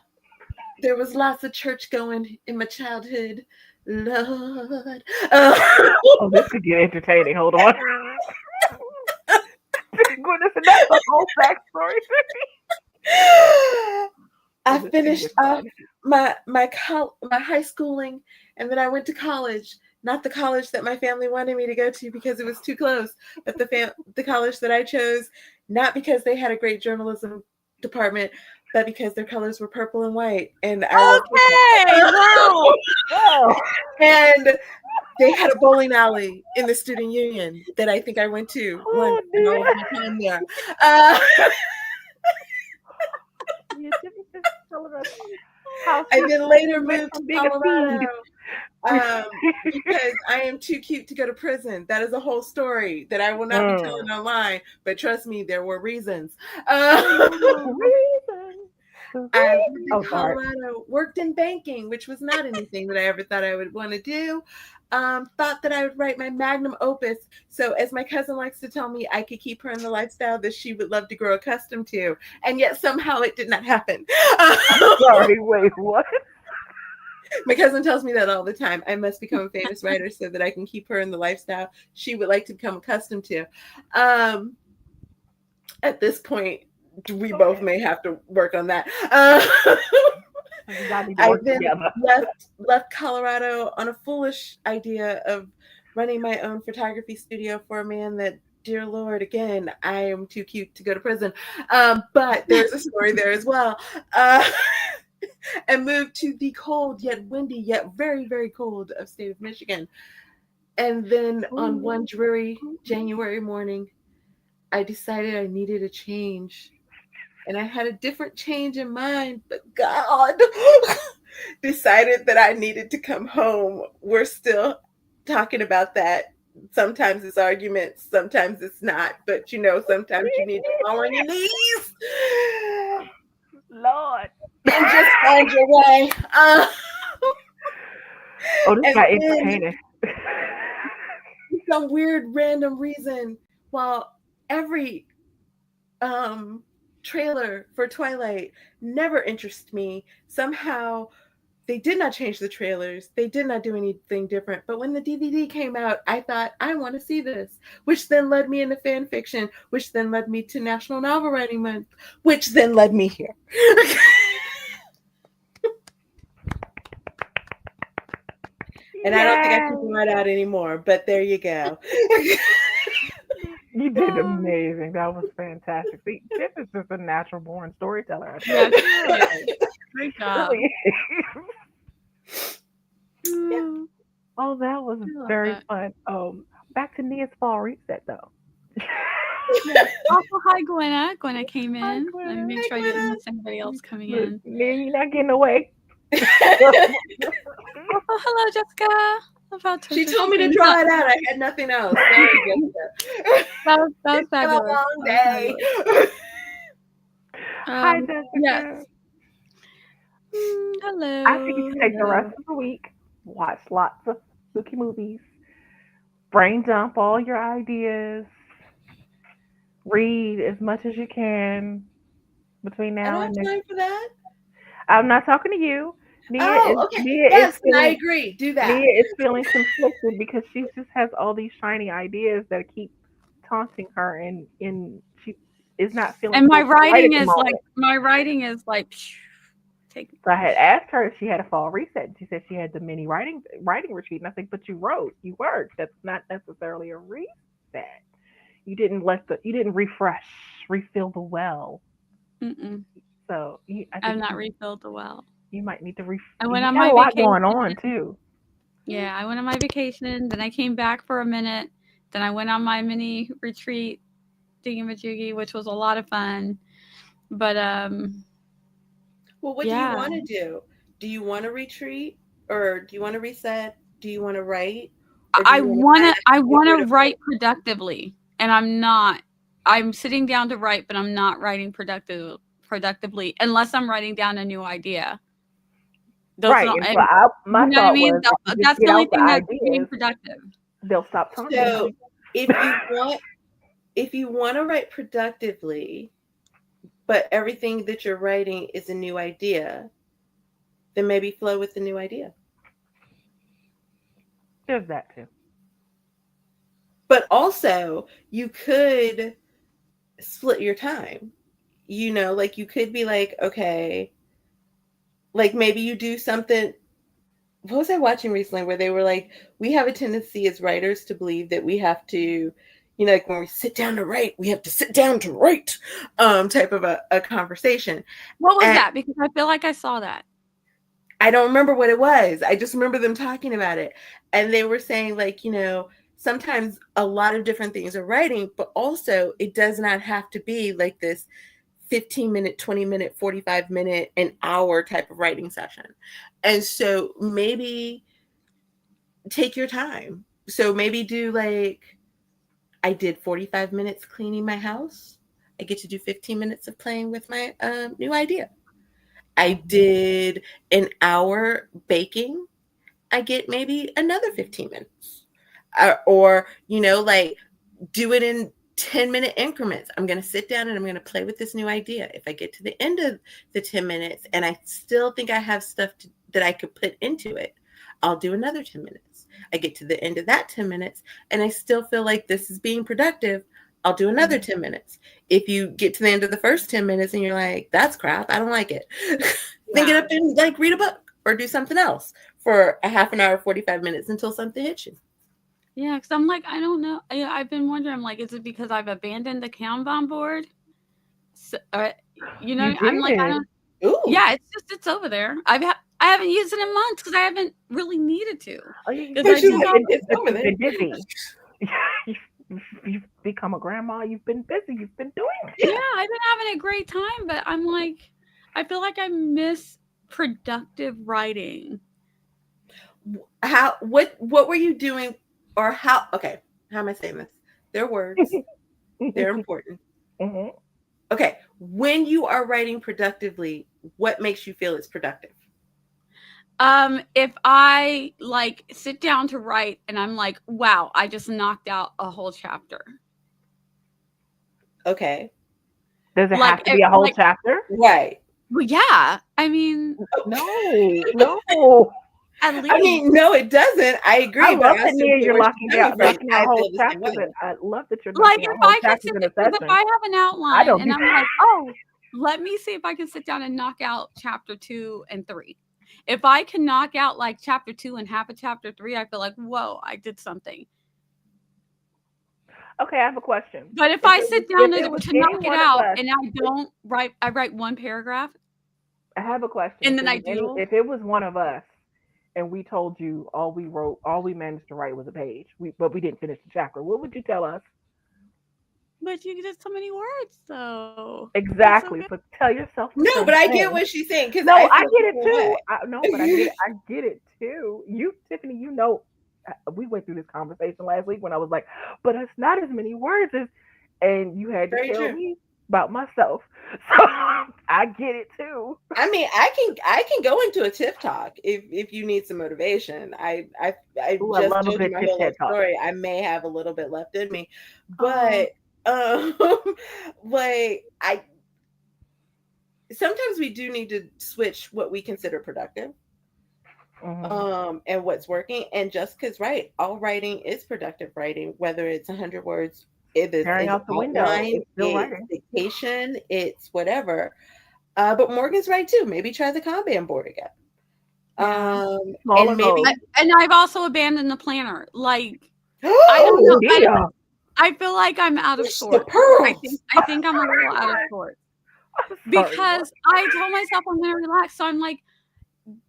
there was lots of church going in my childhood. Lord. Oh, this could get entertaining. Hold on. Goodness, and that's the whole backstory. Oh, I this could finished get off fun. my high schooling, and then I went to college. Not the college that my family wanted me to go to because it was too close, but the college that I chose, not because they had a great journalism department, but because their colors were purple and white, and I love Okay. football. Wow. Well, And they had a bowling alley in the student union that I think I went to once oh in dear. all of my time there. Uh, Yeah, Tiffany just telling us how I she then slowly later went moved to from being a seed. Colorado because I am too cute to go to prison. That is a whole story that I will not be Mm. telling online. But trust me, there were reasons. Reason. I lived in Oh, sorry. Colorado, worked in banking, which was not anything that I ever thought I would want to do. Thought that I would write my magnum opus. So, as my cousin likes to tell me, I could keep her in the lifestyle that she would love to grow accustomed to. And yet, somehow, it did not happen. Sorry. Wait, what? My cousin tells me that all the time. I must become a famous writer so that I can keep her in the lifestyle she would like to become accustomed to. Um, at this point, we both Okay. may have to work on that. Y'all need to I work then together. left Colorado on a foolish idea of running my own photography studio for a man that, dear Lord, again, I am too cute to go to prison. But there's a story there as well. Uh, and moved to the cold yet windy yet very very cold of state of Michigan. And then on one Ooh. dreary January morning, I decided I needed a change. And I had a different change in mind, but God, decided that I needed to come home, we're still talking about that. Sometimes it's arguments, sometimes it's not. But sometimes you need to fall on your knees Lord. and just find your way. Oh, this And got then entertaining. for some weird random reason, while every um trailer for Twilight never interested me, somehow they did not change the trailers. They did not do anything different. But when the DVD came out, I thought, I want to see this, which then led me into fan fiction, which then led me to National Novel Writing Month, which then led me here. And I don't think I can Yay. draw it out anymore, but there you go. You did amazing. That was fantastic. See, Tiff is just a natural born storyteller. I Yeah, tell she really is. Great you. job. Really. Yeah. Mm, Oh, that was I love very that. fun. Back to Nia's fall reset though. Yes. Also, hi, Gwenna. Gwenna came Hi, in. Let me Gwen. make Hi, sure I didn't miss anybody else coming Look, in. Nia, you're not getting away. Gwenna. Also, hello, Jessica. About She Twitter. told She me to came. draw it out. I had nothing else. Sorry, Jessica. That was It's been a fabulous. long That was day. fabulous. Hi, Yes. Jessica. I think you Hello. should take the rest Hello. of the week, watch lots of spooky movies, brain dump all your ideas, read as much as you can between I now don't and have next. time for that. I'm not talking to you. Nia is Oh, okay. Nia is Yes, and I feeling agree. Do Nia that. is feeling conflicted because she just has all these shiny ideas that keep taunting her, and she is not feeling And close to light at the moment. my writing is like take. So I had asked her if she had a fall reset, and she said she had the mini writing retreat. And I think, but you wrote, you worked. That's not necessarily a reset. You didn't refresh, refill the well. Mm-mm. So I I've think not refilled the well. you might need to I went You on got my a lot vacation. going on too. Yeah, I went on my vacation. Then I came back for a minute. Then I went on my mini retreat thingamajiggy, which was a lot of fun. But Well, what do you yeah, want to do? Do you want to retreat, or do you want to reset? Do you want to write, or do I you want to kind wanna of I get rid wanna of write hope? productively, and I'm not. I'm sitting down to write, but I'm not writing productively unless I'm writing down a new idea. Those are Right. not, And so and my you know what I thought mean. was if you just That's get the only out the thing that's being ideas, productive. they'll stop taunting So, you. if you want, if you want to write productively, but everything that you're writing is a new idea, then maybe flow with the new idea. There's that too. But also, you could split your time. Like you could be like, okay, like maybe you do something. What was I watching recently where they were like, we have a tendency as writers to believe that we have to, like when we sit down to write, we have to sit down to write, type of a conversation. What was And that? Because I feel like I saw that. I don't remember what it was. I just remember them talking about it. And they were saying, like, sometimes a lot of different things are writing, but also it does not have to be like this 15-minute, 20-minute, 45-minute, an hour type of writing session. And so maybe take your time. So maybe do like, I did 45 minutes cleaning my house. I get to do 15 minutes of playing with my new idea. I did an hour baking. I get maybe another 15 minutes. Or, like do it in 10-minute increments. I'm going to sit down and I'm going to play with this new idea. If I get to the end of the 10 minutes and I still think I have stuff that I could put into it, I'll do another 10 minutes. I get to the end of that 10 minutes and I still feel like this is being productive, I'll do another 10 minutes. If you get to the end of the first 10 minutes and you're like, that's crap, I don't like it, then get Yeah. up and like read a book or do something else for a half an hour, 45 minutes until something hits you. Yeah, because I'm like, I don't know. I've been wondering, I'm like, is it because I've abandoned the Kanban board? So, You I'm like, I did. don't. Ooh. Yeah, it's over there. I haven't used it in months because I haven't really needed to. Oh, Because But I she's took like, off. it's over you've there. been busy. You've become a grandma. You've been busy. You've been doing Yeah, it. I've been having a great time, but I'm like, I feel like I miss productive writing. What were you doing, or how? Okay, how am I saying this? They're words. They're important. Mhm. Okay, when you are writing productively, what makes you feel it's productive? If I like sit down to write and I'm like, wow, I just knocked out a whole chapter. Okay, Does it Like, have to be a whole like, chapter? right. well, yeah. I mean, No, no. at I least. mean, no, it doesn't. I I agree, but love I that, also Nia, get you're where she's coming from. knocking out I whole feel the same chapters. way. I love that you're Like knocking out if whole I can chapters sit in there, a because if session. I have an I outline don't and do I'm that. like, oh, let me see if I can sit down and knock out chapter 2 and 3. If I can knock out like chapter 2 and half of chapter 3, I feel like, whoa, I did something. Okay, I have a question. But if I sit down If it was to any knock it one of out us, and I don't write, I write one paragraph I have a question. and then I do. If it was one of us, and we told you all we managed to write was a page, but we didn't finish the chapter, what would you tell us? But you did so many words, though. That's so good. Exactly. So tell yourself the No, but same I get thing. what she's saying because No, I I feel get the it same too. way. No, but I get it too. You, Tiffany, we went through this conversation last week when I was like, but it's not as many words as, and you had to Very tell true. me about myself. So I get it too. I mean, I can go into a tip talk if you need some motivation. I Ooh, I just love a told you good my tip whole TED life talk. story. I may have a little bit left in me, Oh, but um, like I sometimes we do need to switch what we consider productive, Hmm. and what's working. And Jessica's right. All writing is productive writing, whether it's 100 words, if it's Staring is out the window, outline, it's still it's writing. dictation, it's whatever. But Morgan's right too. Maybe try the Kanban board again. yeah. Smaller And goals. I, maybe and I've also abandoned the planner. Like, I don't Oh, know. Nia. I feel like I'm out of push the sorts. pearls. I think I'm a little out of sorts I'm sorry. What? because I told myself I'm gonna relax. So I'm like,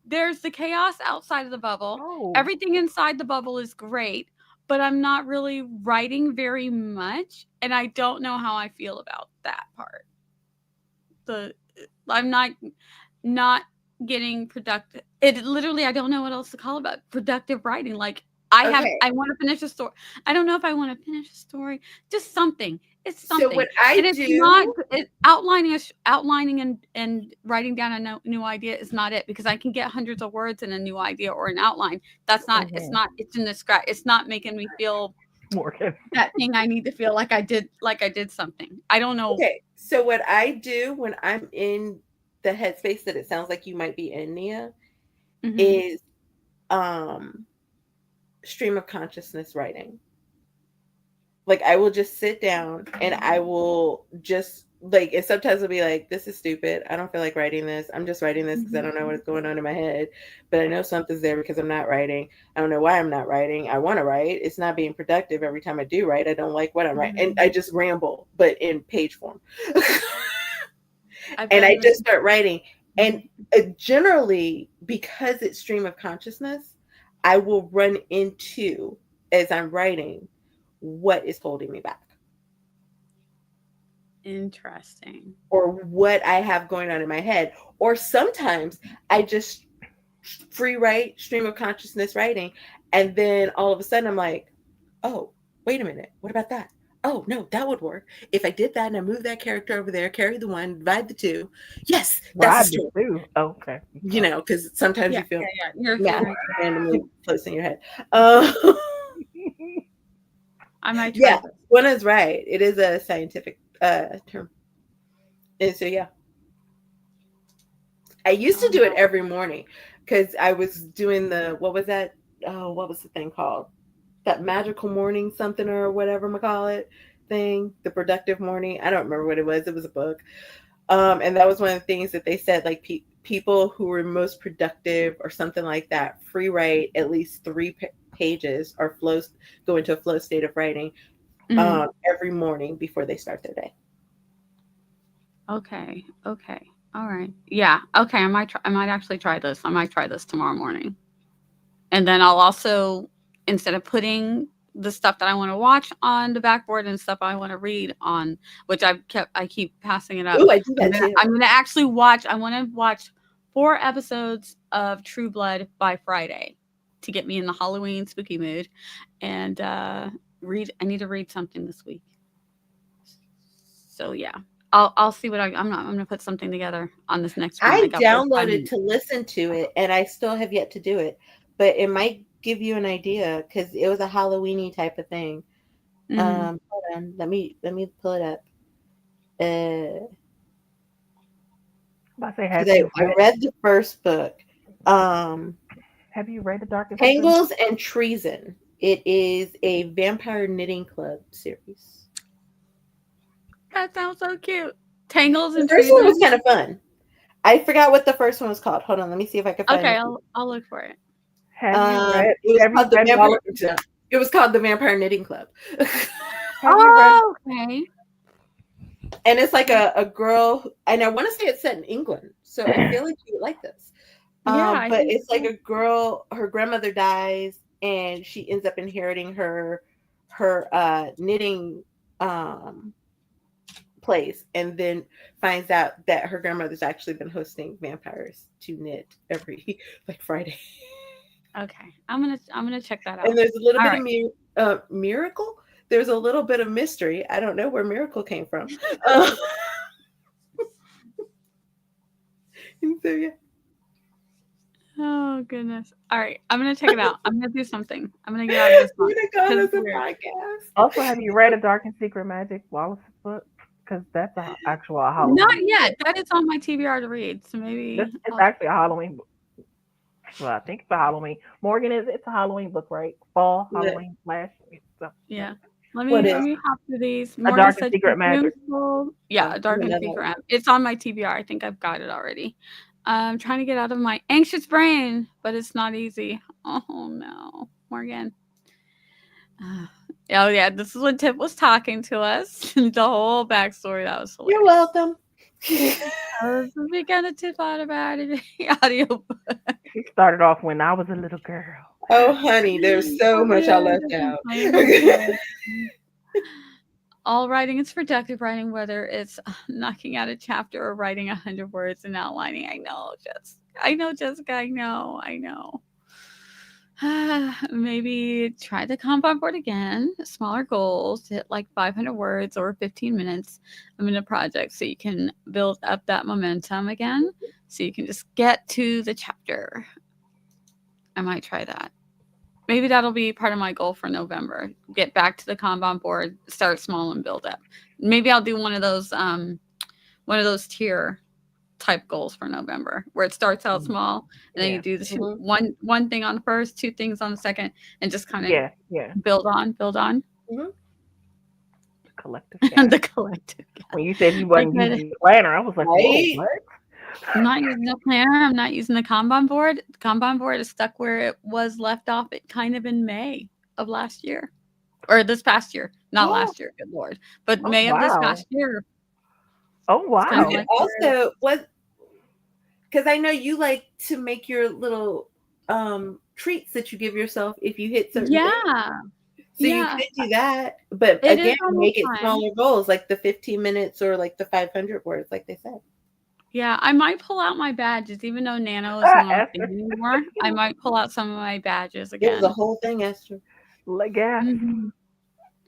there's the chaos outside of the bubble. Oh. Everything inside the bubble is great, but I'm not really writing very much, and I don't know how I feel about that part. The I'm not getting productive. It literally, I don't know what else to call it about productive writing. Like Okay. I want to finish a story. I don't know if I want to finish a story. Just something. It's So something, what I and it's not do, outlining and writing down a new idea is not it because I can get hundreds of words in a new idea or an outline. That's not. It's Hmm. not. It's in the scratch. It's not making me feel Morgan. that thing I need to feel like I did something. I don't know. okay. So what I do when I'm in the headspace that it sounds like you might be in, Nia, Hmm. is um stream of consciousness writing. Like I will just sit down and I will just like, and sometimes I'll be like, this is stupid. I don't feel like writing this. I'm just writing this because I Hmm. don't know what's going on in my head. But I know something's there because I'm not writing. I don't know why I'm not writing. I want to write. It's not being productive every time I do write. I don't like what I'm writing. And I just ramble, but in page form. I've And done I this. just start writing. And Mhm. generally, because it's stream of consciousness, I will run into, as I'm writing, what is holding me back Interesting. or what I have going on in my head. Or sometimes I just free write, stream of consciousness writing. And then all of a sudden I'm like, oh, wait a minute. What about that? Oh, no, that would work. If I did that and I moved that character over there, carry the one, divide the two. Yes, that's a Ride the story. two. Okay. You know, because sometimes Yeah, you feel yeah, yeah. You're math right. randomly floats in your head. Uh, I might try yeah, this. one is right. It is a scientific term. And so, yeah, I used to Oh, do it no. every morning because I was doing what was that? Oh, what was the thing called? That magical morning something or whatever I call it thing. The productive morning. I don't remember what it was. It was a book. And that was one of the things that they said, like people who were most productive or something like that, free write at least three pages or go into a flow state of writing Mhm. every morning before they start their day. Okay. Okay. All right. Yeah. Okay. I might actually try this. I might try this tomorrow morning. And then I'll also, instead of putting the stuff that I want to watch on the backboard and stuff I want to read on, which I keep passing it up. Ooh, I do that too. I'm gonna actually watch. I want to watch 4 episodes of True Blood by Friday to get me in the Halloween spooky mood. And read. I need to read something this week. So yeah, I'll see what I'm gonna put something together on this next one. I I got 45 downloaded minutes. to listen to it, and I still have yet to do it. But it might give you an idea because it was a Halloweeny type of thing. Mhm. Hold on, let me pull it up. Uh, I say, because I read the first book. Um, have you read The Darkest Secret? Tangles and Treason. It is a vampire knitting club series. That sounds so cute. Tangles The and first one was treason. kind of fun. I forgot what the first one was called. Hold on, let me see if I can find Okay, it. I'll look for it. Have you read? It was Have you called the read Vampire. Wallace? It was called the Vampire Knitting Club, Have you read? Oh, okay. and it's like a girl. And I want to say it's set in England, so I feel like you would like this. Yeah, I But think it's like so. a girl. Her grandmother dies, and she ends up inheriting her knitting place, and then finds out that her grandmother's actually been hosting vampires to knit every like Friday. Okay, I'm gonna check that And out. there's a little All bit right. of miracle. There's a little bit of mystery. I don't know where miracle came from. And so yeah, Oh goodness. All right, I'm gonna check it out. I'm gonna do something. I'm gonna get out of this we're one gonna go on because as it's a weird. podcast. Also, have you read A Dark and Secret Magic Wallace's book? Because that's a actual Not Halloween. yet. That is on my TBR to read. So This maybe it's I'll. actually a Halloween book. Well, I think it's a Halloween. Morgan is it's a Halloween book, right? Fall What, Halloween slash. So, Yeah. yeah. what Let is? me hop through these. A Morgan Dark and said she's Secret Magic. doomsday. Yeah, Oh, a dark no, and no, no. secret. It's on my TBR. I think I've got it already. I'm trying to get out of my anxious brain, but it's not easy. Oh no, Morgan. Oh yeah, this is when Tip was talking to us. The whole backstory that was You're hilarious. welcome. I was beginning to tip out about it. Audio. She started off when I was a little girl. Oh, honey, there's so Oh much I yeah, left just out. explain the story. All writing is productive writing, whether it's knocking out a chapter or writing 100 words and outlining. I know, Jessica. I know. Maybe try the compound board again. Smaller goals, hit like 500 words or 15 minutes in a project so you can build up that momentum again. So you can just get to the chapter. I might try that. Maybe that'll be part of my goal for November. Get back to the Kanban board, start small and build up. Maybe I'll do one of those tier type goals for November where it starts out small and then you Yeah. do the Mhm. one thing on the first, two things on the second, and just kind Yeah. Yeah. of build on Mhm. Collective and gas. the collective. When you said you Like wasn't using the planner, I was like, whoa, Right? what? I'm not using the planner. I'm not using the Kanban board. The Kanban board is stuck where it was left off. It kind of in May of last year, or this past year, not Oh, last year. Good lord, but Oh May of this wow. past year. Oh It's kind you of could wow. like where. also what because I know you like to make your little treats that you give yourself if you hit certain things. Yeah, So you yeah. could do that, but It is again, almost make it time. smaller goals, like the 15 minutes or like the 500 words, like they said. Yeah, I might pull out my badges, even though Nano isn't on the Esther. thing anymore. I might pull out some of my badges It was a again. whole thing, Esther. Like gas. Mhm.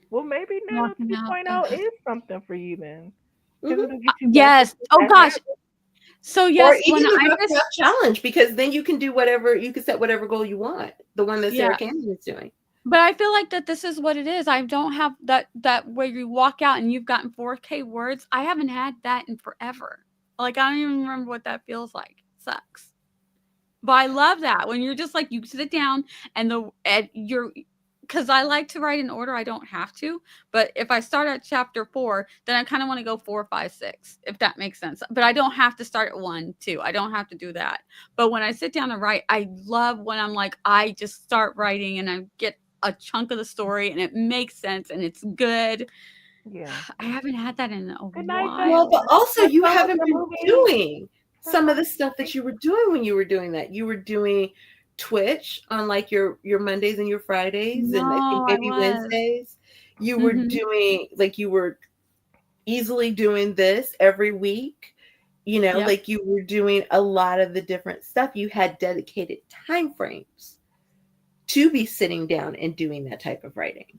Well, maybe Nano Walking out 2.0 the. is something for you then, because Hmm. it'll get you back into Yes. Oh that gosh. habit. So Or yes, even when the I rough just draft challenge, because then you can do whatever you can set whatever goal you want. The one that Sarah yeah, Canyon is doing. but I feel like that this is what it is. I don't have that where you walk out and you've gotten 4K words. I haven't had that in forever. Like I don't even remember what that feels like. Sucks. But I love that when you're just like you sit down and you're because I like to write in order. I don't have to, but if I start at chapter 4, then I kind of want to go 4, 5, 6, if that makes sense. But I don't have to start at 1, 2. I don't have to do that. But when I sit down and write, I love when I'm like I just start writing and I get a chunk of the story and it makes sense and it's good. Yeah. I haven't had that in a Good night, Jessica. Well, but while. also Have you fun with haven't your been movie. doing Have some fun of the with your stuff that movie. you were doing when you were doing that. You were doing Twitch on like your Mondays and your Fridays, and I think No, I maybe was. Wednesdays. You were Mhm. doing like you were easily doing this every week. Yep. like you were doing a lot of the different stuff. You had dedicated time frames to be sitting down and doing that type of writing.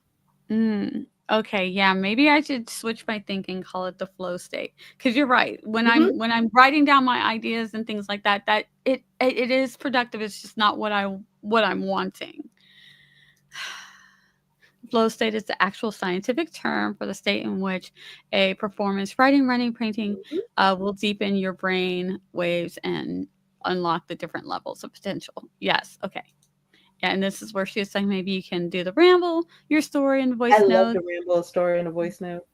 Mm, okay, yeah, maybe I should switch my thinking, call it the flow state. Because you're right. Hmm. When I'm writing down my ideas and things like that, it is productive. It's just not what I'm wanting. Flow state is the actual scientific term for the state in which a performance, writing, running, painting, will deepen your brain waves and unlock the different levels of potential. Yes. Okay. Yeah, and this is where she was saying maybe you can do the ramble, your story, and I voice love notes. to ramble a story in a voice note.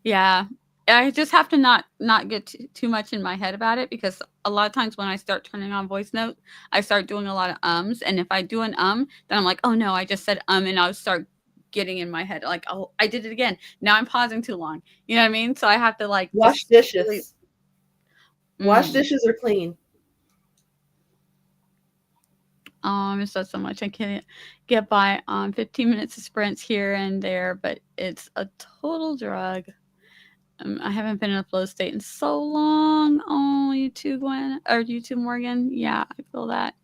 Yeah. I just have to not get too much in my head about it because a lot of times when I start turning on voice note, I start doing a lot of ums, and if I do an then I'm like, "Oh no, I just said and I'll start getting in my head like, "Oh, I did it again." Now I'm pausing too long. You know what I mean? So I have to like Wash just really dishes. Wash mm. dishes are clean. I miss that so much. I can't get by on 15 minutes of sprints here and there, but it's a total drug. I haven't been in a flow state in so long. Oh, you too, Gwen, or you too, Morgan. Yeah, I feel that.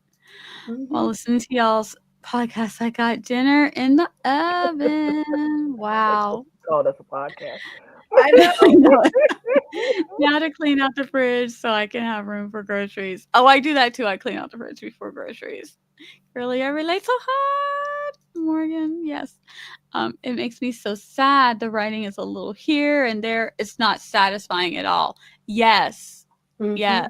While Hmm. listening to y'all's podcast, I got dinner in the oven. Like you Wow. called us a podcast. I know. I know. Now to clean out the fridge so I can have room for groceries. Oh, I do that too. I clean out the fridge before groceries. Really, I relate so hard, Morgan. Yes. It makes me so sad. The writing is a little here and there. It's not satisfying at all. Yes. Hmm. Yes.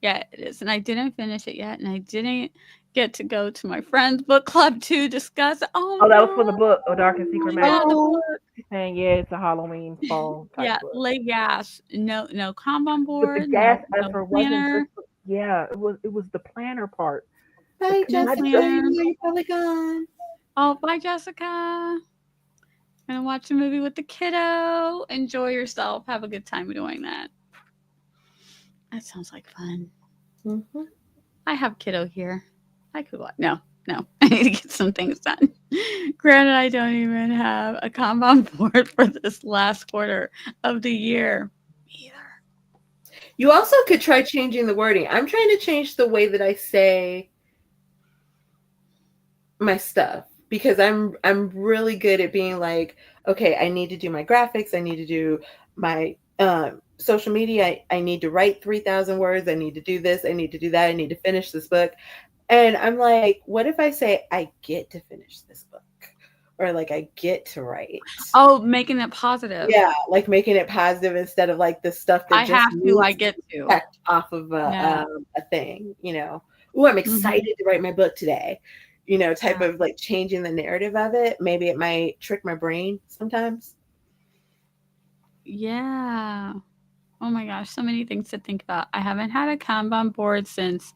Yeah, it is. And I didn't finish it yet. And I didn't get to go to my friend's book club to discuss. Oh Oh, that was for the no. book, Oh Dark and Secret Yeah, Magic. the Oh. book. She's saying, yeah, it's a Halloween fall type Yeah, book. lay gas. No Kanban But the board. gas No effort wasn't just planner. yeah, it was the planner part. The Bye, No not Jessica. just You planner. know you're probably gone. Oh, bye, Jessica. Gonna watch a movie with the kiddo. Enjoy yourself. Have a good time doing that. That sounds like fun. Hmm. I have kiddo here. I could watch. No, no. I need to get some things done. Granted, I don't even have a Kanban board for this last quarter of the year. Either. You also could try changing the wording. I'm trying to change the way that I say my stuff because I'm really good at being like, okay, I need to do my graphics, I need to do my social media, I need to write 3,000 words, I need to do this, I need to do that, I need to finish this book. And I'm like, what if I say I get to finish this book? Or like I get to write. Oh, making it positive. Yeah, like making it positive instead of like the stuff that I just have to. I needs to get be to. checked off of Yeah. a thing, you know. Ooh, I'm Hmm. excited to write my book today. You know, type Yeah. of like changing the narrative of it. Maybe it might trick my brain sometimes. Yeah. Oh my gosh, so many things to think about. I haven't had a Kanban board since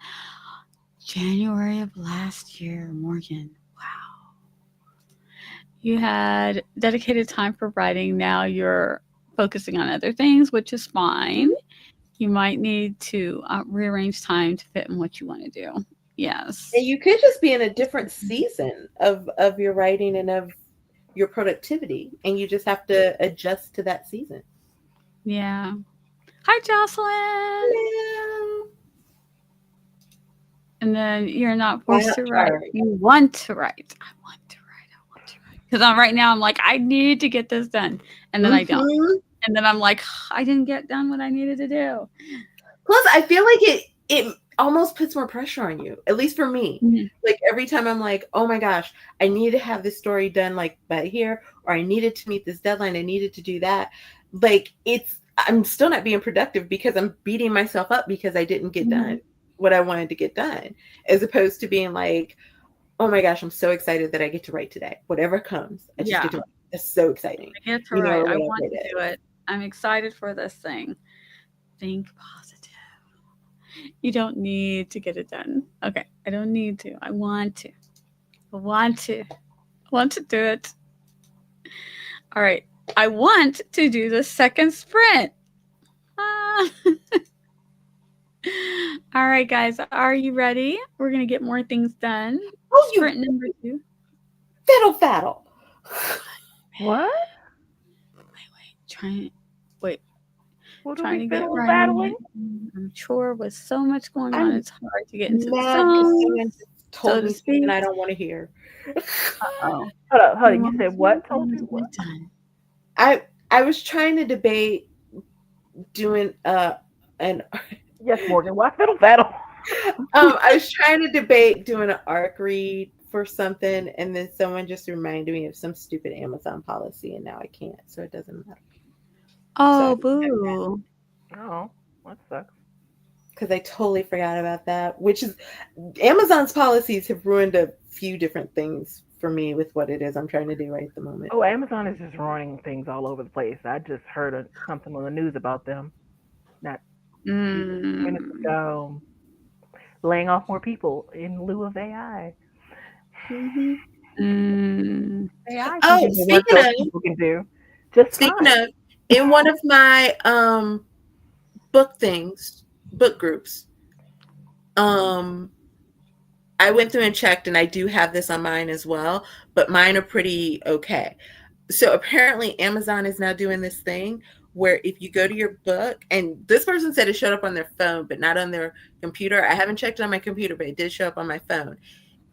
January of last year, Morgan. Wow. You had dedicated time for writing. Now you're focusing on other things, which is fine. You might need to rearrange time to fit in what you want to do. And Yes. you could just be in a different season of your writing and of your productivity, and you just have to adjust to that season. Yeah. Hi, Jocelyn. Hello. And then you're not Why forced not to try write. right You want to write. I want to write. I want to write. Because I'm right now, I'm like, I need to get this done. And then now? I don't. And then I'm like, I didn't get done what I needed to do. Plus, I feel like it almost puts more pressure on you. At least for me. Mhm. Like every time I'm like, oh my gosh, I need to have this story done like by here, or I needed to meet this deadline. I needed to do that. Like I'm still not being productive because I'm beating myself up because I didn't get done Mhm. what I wanted to get done, as opposed to being like, oh my gosh, I'm so excited that I get to write today. Whatever comes, I just get Yeah. to write. That's so exciting. I get to You know, write. or I whatever want it to do is. it. I'm excited for this thing. Think positive. You don't need to get it done. Okay. I don't need to. I want to. I want to. I want to do it. All right. I want to do the second sprint. Ah. All right, guys. Are you ready? We're going to get more things done. Oh, you Sprint number 2. fiddle faddle. What? Wait. Try it. Wait. What are trying we to get fiddle running. battling? I'm sure with so much going on, I'm it's hard to get into the mad because zone, someone just so told to me something speak. I don't want to hear. Uh-oh. Hold You on. You want said to what told you what? I was trying to debate doing an Yes, Morgan. Why fiddle battle? I was trying to debate doing an arc read for something, and then someone just reminded me of some stupid Amazon policy, and now I can't, so it doesn't matter. So Oh, boo. Oh, that sucks. because I totally forgot about that, which is Amazon's policies have ruined a few different things for me with what it is I'm trying to do right at the moment. Oh, Amazon is just ruining things all over the place. I just heard something on the news about them not few minutes Mm. ago, laying off more people in lieu of AI. Mm-hmm. Mm. AI can Oh, do the work those people can do just speaking fine. of, in one of my book things, book groups, um, I went through and checked, and I do have this on mine as well, but mine are pretty okay. So apparently, Amazon is now doing this thing where if you go to your book, and this person said it showed up on their phone, but not on their computer. I haven't checked it on my computer, but it did show up on my phone.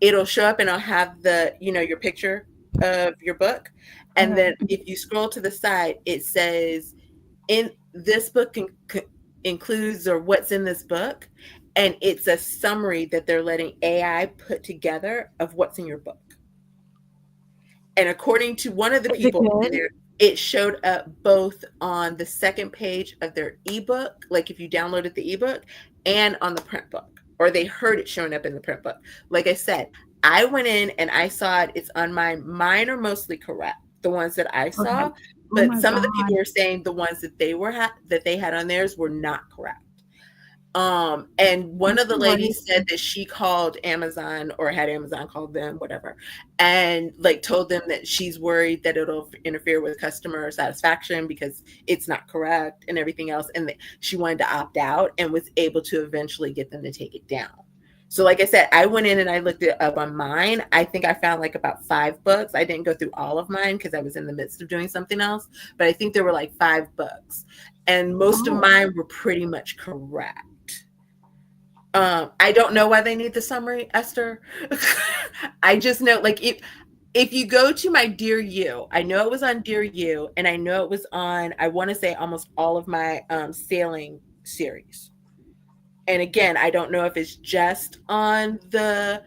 It'll show up and I'll have your picture of your book. And Mhm. then if you scroll to the side, it says, in this book includes or what's in this book. And it's a summary that they're letting AI put together of what's in your book. And according to one of the Is it people in good? there, it showed up both on the second page of their ebook, like if you downloaded the ebook, and on the print book, or they heard it showing up in the print book. Like I said, I went in and I saw it. It's on mine. Mine are mostly correct, the ones that I Okay. saw, Oh but my some of the God. people were saying the ones that that they had on theirs were not correct. And one of the Right. ladies said that she called Amazon or had Amazon called them, whatever, and like told them that she's worried that it'll interfere with customer satisfaction because it's not correct and everything else. And that she wanted to opt out and was able to eventually get them to take it down. So, like I said, I went in and I looked it up on mine. I think I found like about 5 books. I didn't go through all of mine because I was in the midst of doing something else, but I think there were like 5 books, and most of Oh. mine were pretty much correct. I don't know why they need the summary, Esther. I just know, like, if you go to my Dear You, I know it was on Dear You, and I know it was on, I want to say, almost all of my sailing series. And again, I don't know if it's just on the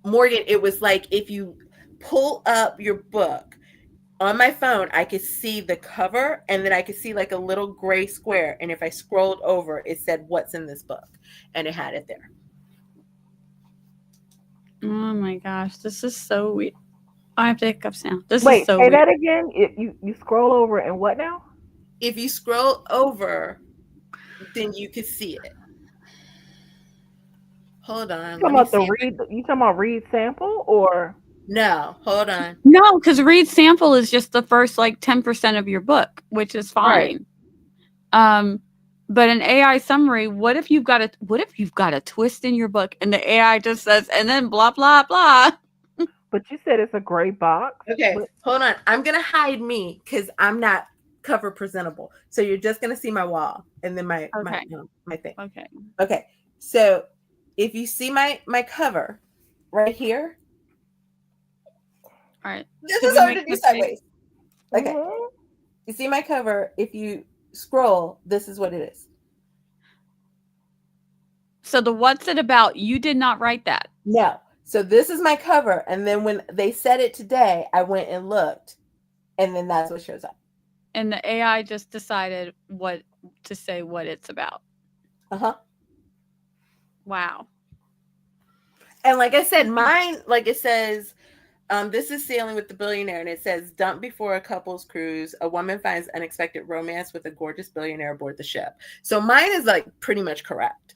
Morgan. It was like if you pull up your book on my phone, I could see the cover, and then I could see like a little gray square. And if I scrolled over, it said, "What's in this book?" And it had it there. Oh my gosh. This is so weird. I have the hiccups now. This is Wait, so say weird. that again. You scroll over and what now? If you scroll over, then you could see it. Hold on, let me see if You talking about read sample or no, hold on. No, because read sample is just the first like 10% of your book, which is right? fine. But an AI summary, what if you've got a twist in your book and the AI just says, and then blah blah blah. But you said it's a gray box. Okay, But hold on. I'm gonna hide me because I'm not cover presentable. So you're just gonna see my wall and then Okay. my thing. Okay. Okay, so if you see my cover right here, All right. this Could is we hard make to do this big? sideways. Okay, you see my cover. If you scroll, this is what it is. So the what's it about? You did not write that. No, so this is my cover, and then when they said it today, I went and looked, and then that's what shows up. And the AI just decided what to say what it's about. Uh-huh. Wow. And like I said, mine, like it says, this is Sailing with the Billionaire, and it says, dumped before a couple's cruise, a woman finds unexpected romance with a gorgeous billionaire aboard the ship. So mine is like pretty much correct.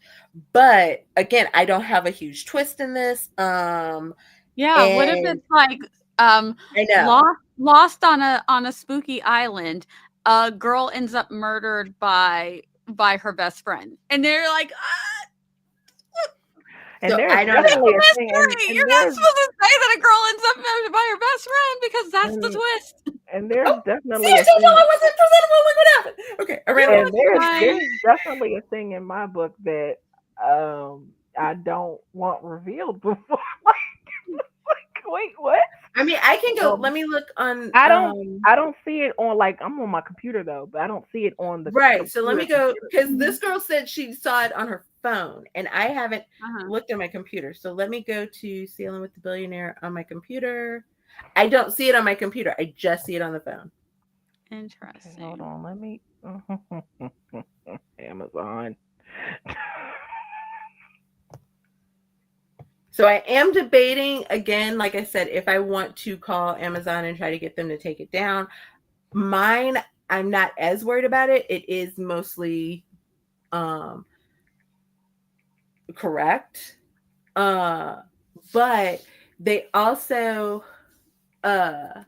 But again, I don't have a huge twist in this. Yeah, what if And it's like I know. lost on a spooky island, a girl ends up murdered by her best friend. And they're like, and So there's I don't that's know. definitely a a thing, mystery. and You're not there's supposed to say that a girl ends up murdered by her best friend because that's the and twist. And there's See, definitely I a told y'all thing, I wasn't presentable. Look what happened. Okay, I ran You away. and look there's fine. definitely a thing in my book that I don't want revealed before. Like, wait, what? I mean, I can go. Let Um, me look on. I don't I don't see it on, like, I'm on my computer though, but I don't see it on the Right. So let me computer go computer. because Mhm. this girl said she saw it on her phone, and I haven't Uh-huh. looked at my computer. So let me go to Sailing with the Billionaire on my computer. I don't see it on my computer. I just see it on the phone. Okay, hold Interesting. on. Let me Amazon. So I am debating again, like I said, if I want to call Amazon and try to get them to take it down. Mine, I'm not as worried about it. It is mostly um correct. Uh but they also uh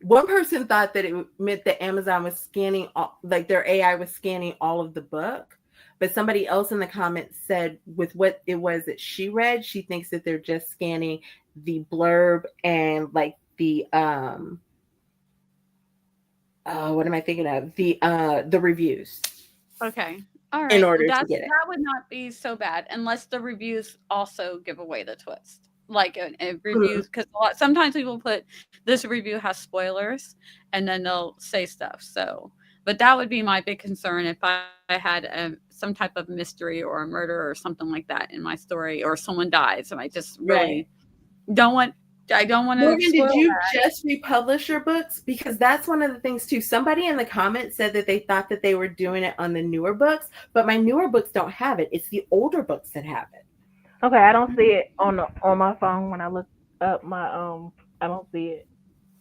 one person thought that it meant that Amazon was scanning all, like their AI was scanning all of the book. But somebody else in the comments said with what it was that she read, she thinks that they're just scanning the blurb and like the what am I thinking of? The reviews Okay. All in right. Well, order to that's get it. that would not be so bad unless the reviews also give away the twist. Like a Mhm. reviews, because sometimes people put this review has spoilers, and then they'll say stuff. So, but that would be my big concern if I had some type of mystery or a murder or something like that in my story, or someone dies, and I just really Right. don't want. I don't want to Morgan, did spoil you that. just republish your books? Because that's one of the things too. Somebody in the comments said that they thought that they were doing it on the newer books, but my newer books don't have it. It's the older books that have it. Okay, I don't see it on my phone when I look up my I don't see it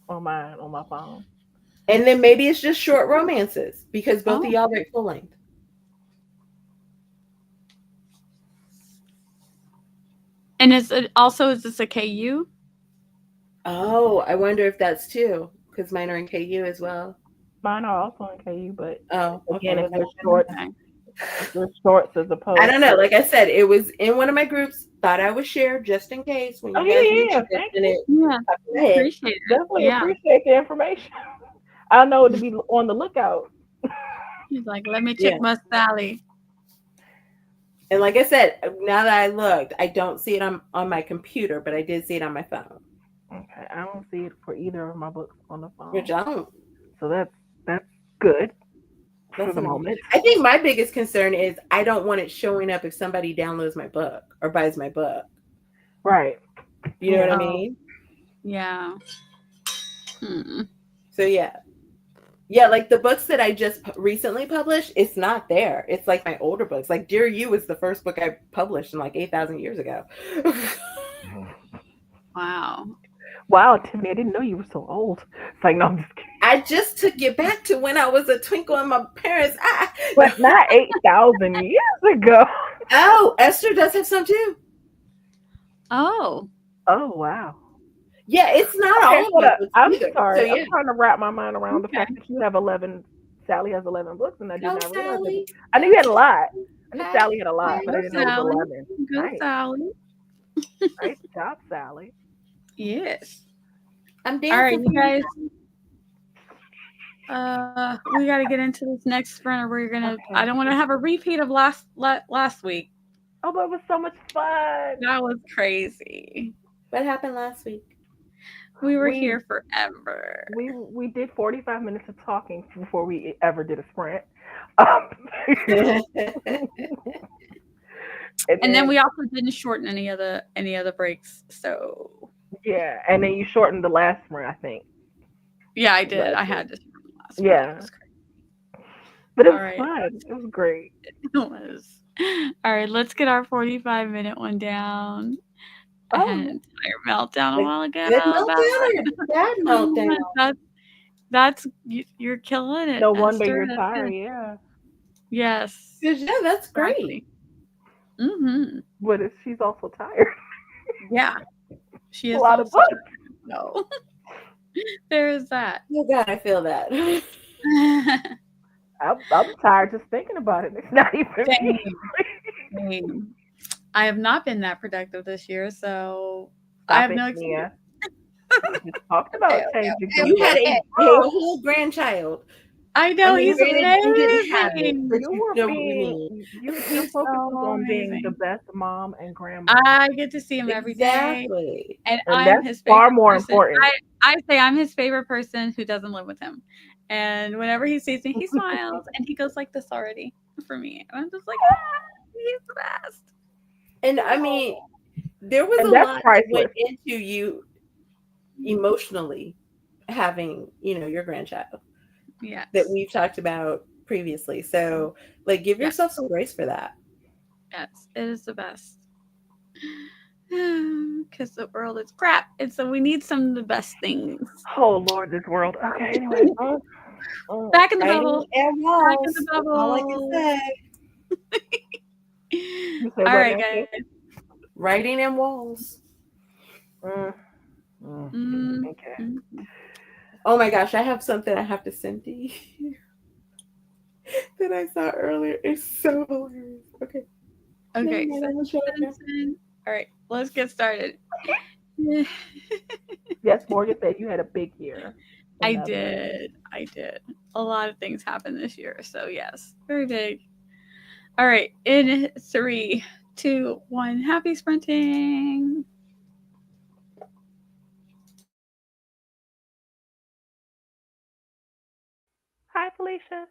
on my phone. And then maybe it's just short romances because both of Oh, y'all write full length. and is this a KU? Oh, I wonder if that's too because mine are in KU as well. Mine are also in KU, but Oh, okay. again, Well, Okay. if they're shorts as I opposed don't know. to. Like I said, it was in one of my groups. Thought I would share just in case when Oh you guys yeah, yeah. mentioned it, Thank and you. it Yeah, popped in my head. appreciate it. Definitely Yeah. appreciate the information. I know to be on the lookout. He's like, let me Yeah. check my Sally. And like I said, now that I looked, I don't see it on my computer, but I did see it on my phone, Okay, I don't see it for either of my books on the which phone, I don't. so that's good for That's the annoying. moment. I think my biggest concern is I don't want it showing up if somebody downloads my book or buys my book. Right. You know what I Yeah. Oh, mean? yeah. Hmm. So yeah, yeah. Like the books that I just recently published, it's not there. It's like my older books. Like Dear You was the first book I published in like 8,000 years ago. Wow. Wow, Tiffany, I didn't know you were so old. It's like, no, I'm just kidding. I just took it back to when I was a twinkle in my parents' eye. But not 8,000 years ago. Oh, Esther does have some too. Oh, Oh wow. Yeah, it's not Okay, all of hold my up. books I'm either. So sorry. I'm yeah. trying to wrap my mind around the fact okay. that you have 11. Sally has 11 books, and I did Go not realize that. Sally. I knew you had a lot. I knew Hi. Sally had a lot, but Go I didn't know it was Sally. 11. Go Nice. Sally. Nice job, Sally. Yes. I'm All right, dancing you for you. guys. We got to get into this next sprint, or we're gonna. I Okay. don't want to have a repeat of last week. Oh, but it was so much fun. That was crazy. What happened last week? We were We here forever, we did 45 minutes of talking before we ever did a sprint. Um, and and then then we also didn't shorten any of the breaks. So yeah, and then you shortened the last sprint, I think. yeah, I did. I Last week. had to shorten the last one. It Yeah, was crazy. but it All was right, fun. It was great. it was. All right, let's get our 45-minute one down. I had an Oh, entire meltdown a A while ago good about meltdown or a bad meltdown? that's you're killing it, no wonder Esther. you're That's tired. good. Yeah, Yes, 'Cause, yeah, that's great. exactly. Mm-hmm. but she's also tired. Yeah, she A is lot of also books. tired. So there is that. Oh God, I feel that. I'm tired just thinking about it. It's not even me. Same, same. I have not been that productive this year, so I Stop have it, no excuse. Mia. We just talked about changing some You had things. a whole grandchild. I I know mean, he's granted, you didn't have it, amazing. but You you were know what we being mean. your He's focus was so on being the amazing. best mom and grandma. I get to see him every day, Exactly. and And I'm that's his far favorite more person. important. I say I'm his favorite person who doesn't live with him. And whenever he sees me, he smiles and he goes like this already for me. And I'm just like, ah, he's the best. And I mean, there was a And that's lot that went priceless. into you emotionally having, your grandchild that Yes. we've talked about previously. So, like, give Yes. yourself some grace for that. Yes. It is the best. Because the world is crap. And so we need some of the best things. Oh Lord, this world. Okay, anyway. Mm. Back in the Writing bubble. and Back in the walls. That's all I can bubble. say. You say All what, right, Nancy? guys. Writing and walls. Mm. Mm. Mm, Okay. mm. Oh my gosh, I have something I have to send to you that I saw earlier. It's so hilarious. Okay. Never Okay, mind, so I'm gonna show it now. all right, let's get started. Yes, Morgan said you had a big year. I Another. did. I did. A lot of things happened this year, so yes, very big. All right, in three, two, one. Happy sprinting. Hi, Felicia.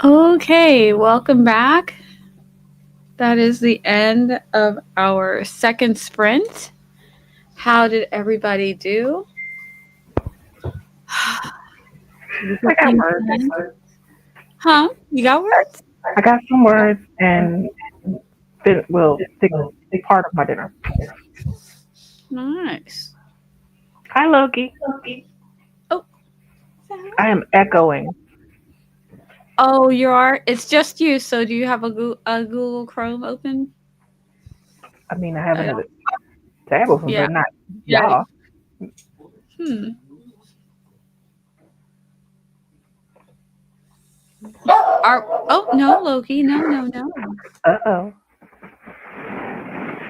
Okay, welcome back. That is the end of our second sprint. How did everybody do? I got Looking words. good. Huh? You got words? I got some words, and then we'll stick part of my dinner. Nice. Hi, Loki. Oh, I am echoing. oh, you are. It's just you. So, do you have a Google Chrome open? I mean, I have Uh, another tab open, yeah. but not Yeah. y'all. Hmm. Are oh no, Loki. No, no, no. Uh oh.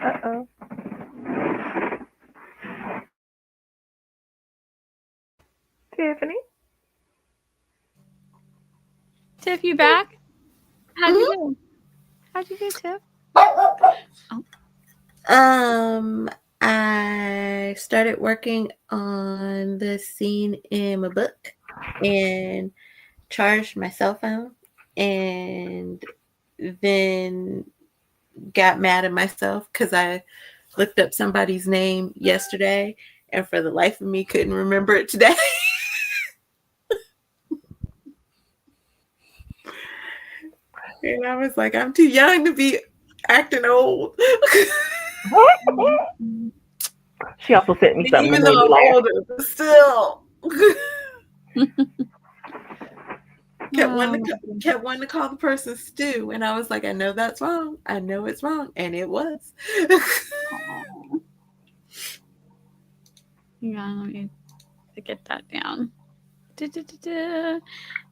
Uh oh. Tiffany. Tiff, you back? How'd you Mhm. do? How'd you do, Tiff? Oh, Um, I started working on the scene in my book and charged my cell phone and then got mad at myself because I looked up somebody's name yesterday and for the life of me couldn't remember it today. And I was like, I'm too young to be acting old. She also sent me something that Even though made me I'm laugh. older, but still. kept wanting oh, to kept wanting to call the person Stu, and I was like, I know that's wrong. I know it's wrong, and it was. oh. Hang on, let me get that down. Da-da-da-da.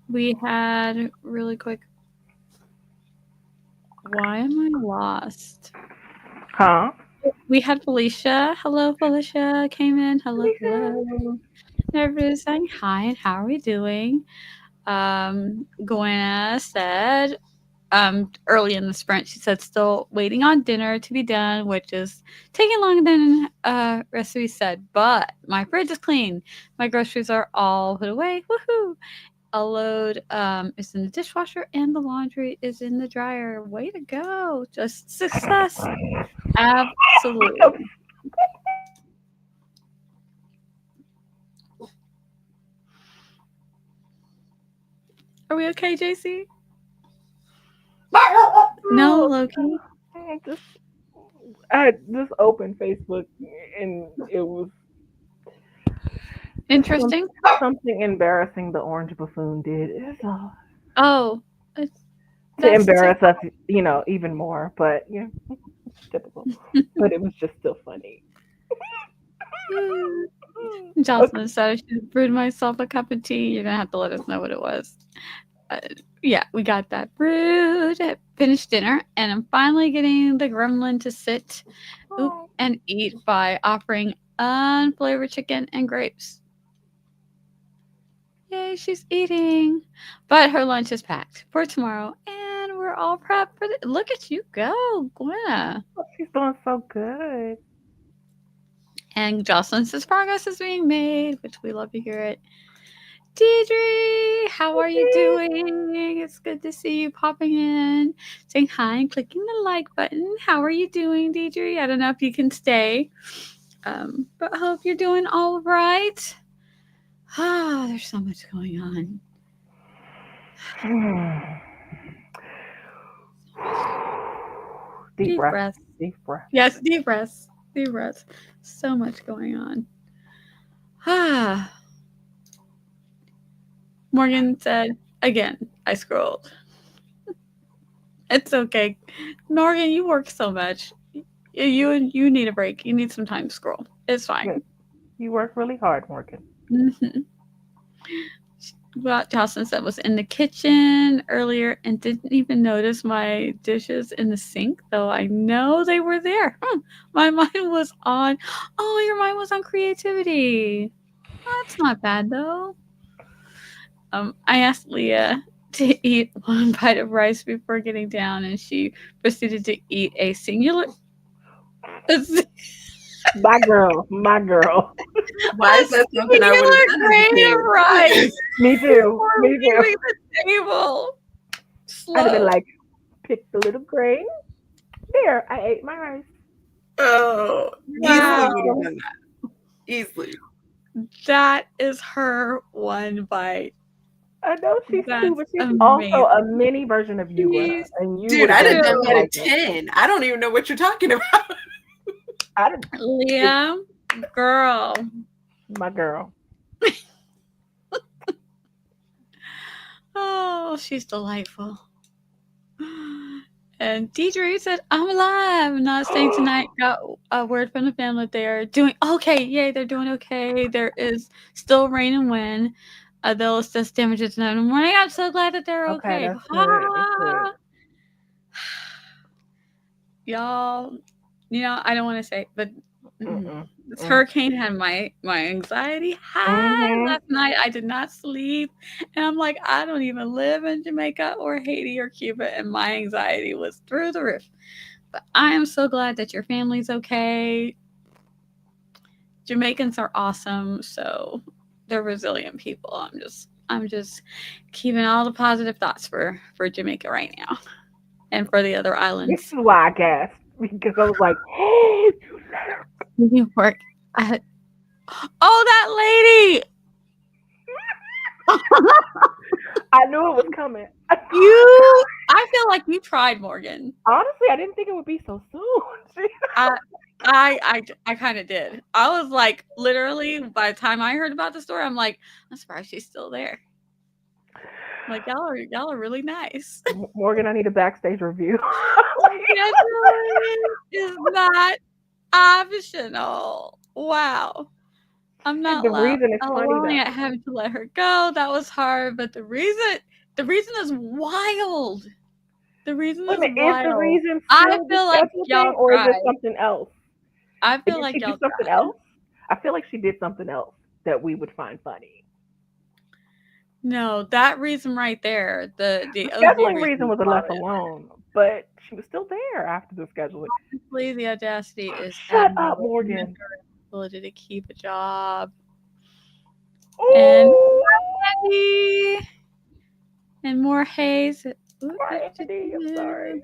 We had really quick. Why am I lost? Huh? We had Felicia. Hello, Felicia came in. Hello, hello. Everybody's saying hi and how are we doing? Gwenna said early in the sprint, she said still waiting on dinner to be done, which is taking longer than recipe said. But my fridge is clean. My groceries are all put away. Woohoo! A load is in the dishwasher and the laundry is in the dryer. Way to go! Just success. Absolutely. Are we okay, JC? No, No, Loki. I just opened Facebook and it was some, Interesting. something embarrassing the orange buffoon did. It's all Oh, to that's embarrass us, even more. But yeah, typical. But it was just still funny. Okay. Jocelyn said I should have brewed myself a cup of tea. You're gonna have to let us know what it was. Uh, yeah, we got that brewed. Finished dinner, and I'm finally getting the gremlin to sit, and eat by offering unflavored chicken and grapes. Yay, she's eating. But her lunch is packed for tomorrow, and we're all prepped for the. Look at you go, Gwenna. She's doing so good. And Jocelyn says progress is being made, which we love to hear it. Deidre, how are you doing? It's good to see you popping in, saying hi and clicking the like button. How are you doing, Deidre? I don't know if you can stay, but I hope you're doing all right. Ah, there's so much going on. Deep Deep breath. breaths. Deep breath. Yes, deep breaths. Deep breaths. So much going on. Ah, Morgan said, again, I scrolled. It's okay. Morgan, you work so much. You need a break. You need some time to scroll. It's Yes, fine. you work really hard, Morgan. Mm-hmm. Well, Jocelyn said was in the kitchen earlier and didn't even notice my dishes in the sink, though I know they were there. My mind was on. Oh, your mind was on creativity. That's not bad though. I asked Leah to eat one bite of rice before getting down, and she proceeded to eat a a My girl. My girl. Why is that something I would have singular done as a grain of kid? rice Me too. before Me too. leaving the table. I'd have been slow. like, pick the little grain. There, I ate my rice. Oh, easily would have Wow. done that. Easily. That is her one bite. I know she's two, That's but she's also a amazing. mini version of you, Gwenna, She's and you would Dude, have I'd been have done just that two. at like her. 10. I don't even know what you're talking about. I didn't. It's Liam, girl. my girl. Oh, she's delightful. And Deidre said, I'm alive. I'm not staying tonight. Got a word from the family. They're doing okay. Yay, they're doing okay. There is still rain and wind. They'll assess damages tonight in the morning. I'm so glad that they're Okay, okay. that's good. That's good. Y'all, I don't want to say, but Mm-mm. this Mm. hurricane had my anxiety high Mm-hmm. last night. I did not sleep, and I'm like, I don't even live in Jamaica or Haiti or Cuba, and my anxiety was through the roof. But I am so glad that your family's okay. Jamaicans are awesome, so they're resilient people. I'm just keeping all the positive thoughts for Jamaica right now, and for the other This islands. is why I gasped because I was like, "Oh, you let her." New York. Oh, that lady! I knew it was coming. I I feel like you tried, Morgan. Honestly, I didn't think it would be so soon. I I kind of did. I was like, literally, by the time I heard about the story, I'm like, I'm surprised she's still there. Like y'all are really nice. Morgan, I need a backstage review. Scheduling is not optional. Wow. I'm not The reason is funny allowing though. at having to let her go. That was hard, but the reason is wild. The reason Wait a is minute, is the wild. reason I still the feel like schedule thing, y'all or is it tried. something else? I Did feel like she do y'all something tried. else? I feel like she did something else that we would find funny. No, that reason right there, the The OG scheduling reason reason is was a left wild. alone, but she was still there after the scheduling. Honestly, the audacity is Shut up, admirable. And Morgan. her ability to keep a job. And Oh, Andy and more haze. poor Andy. I'm sorry.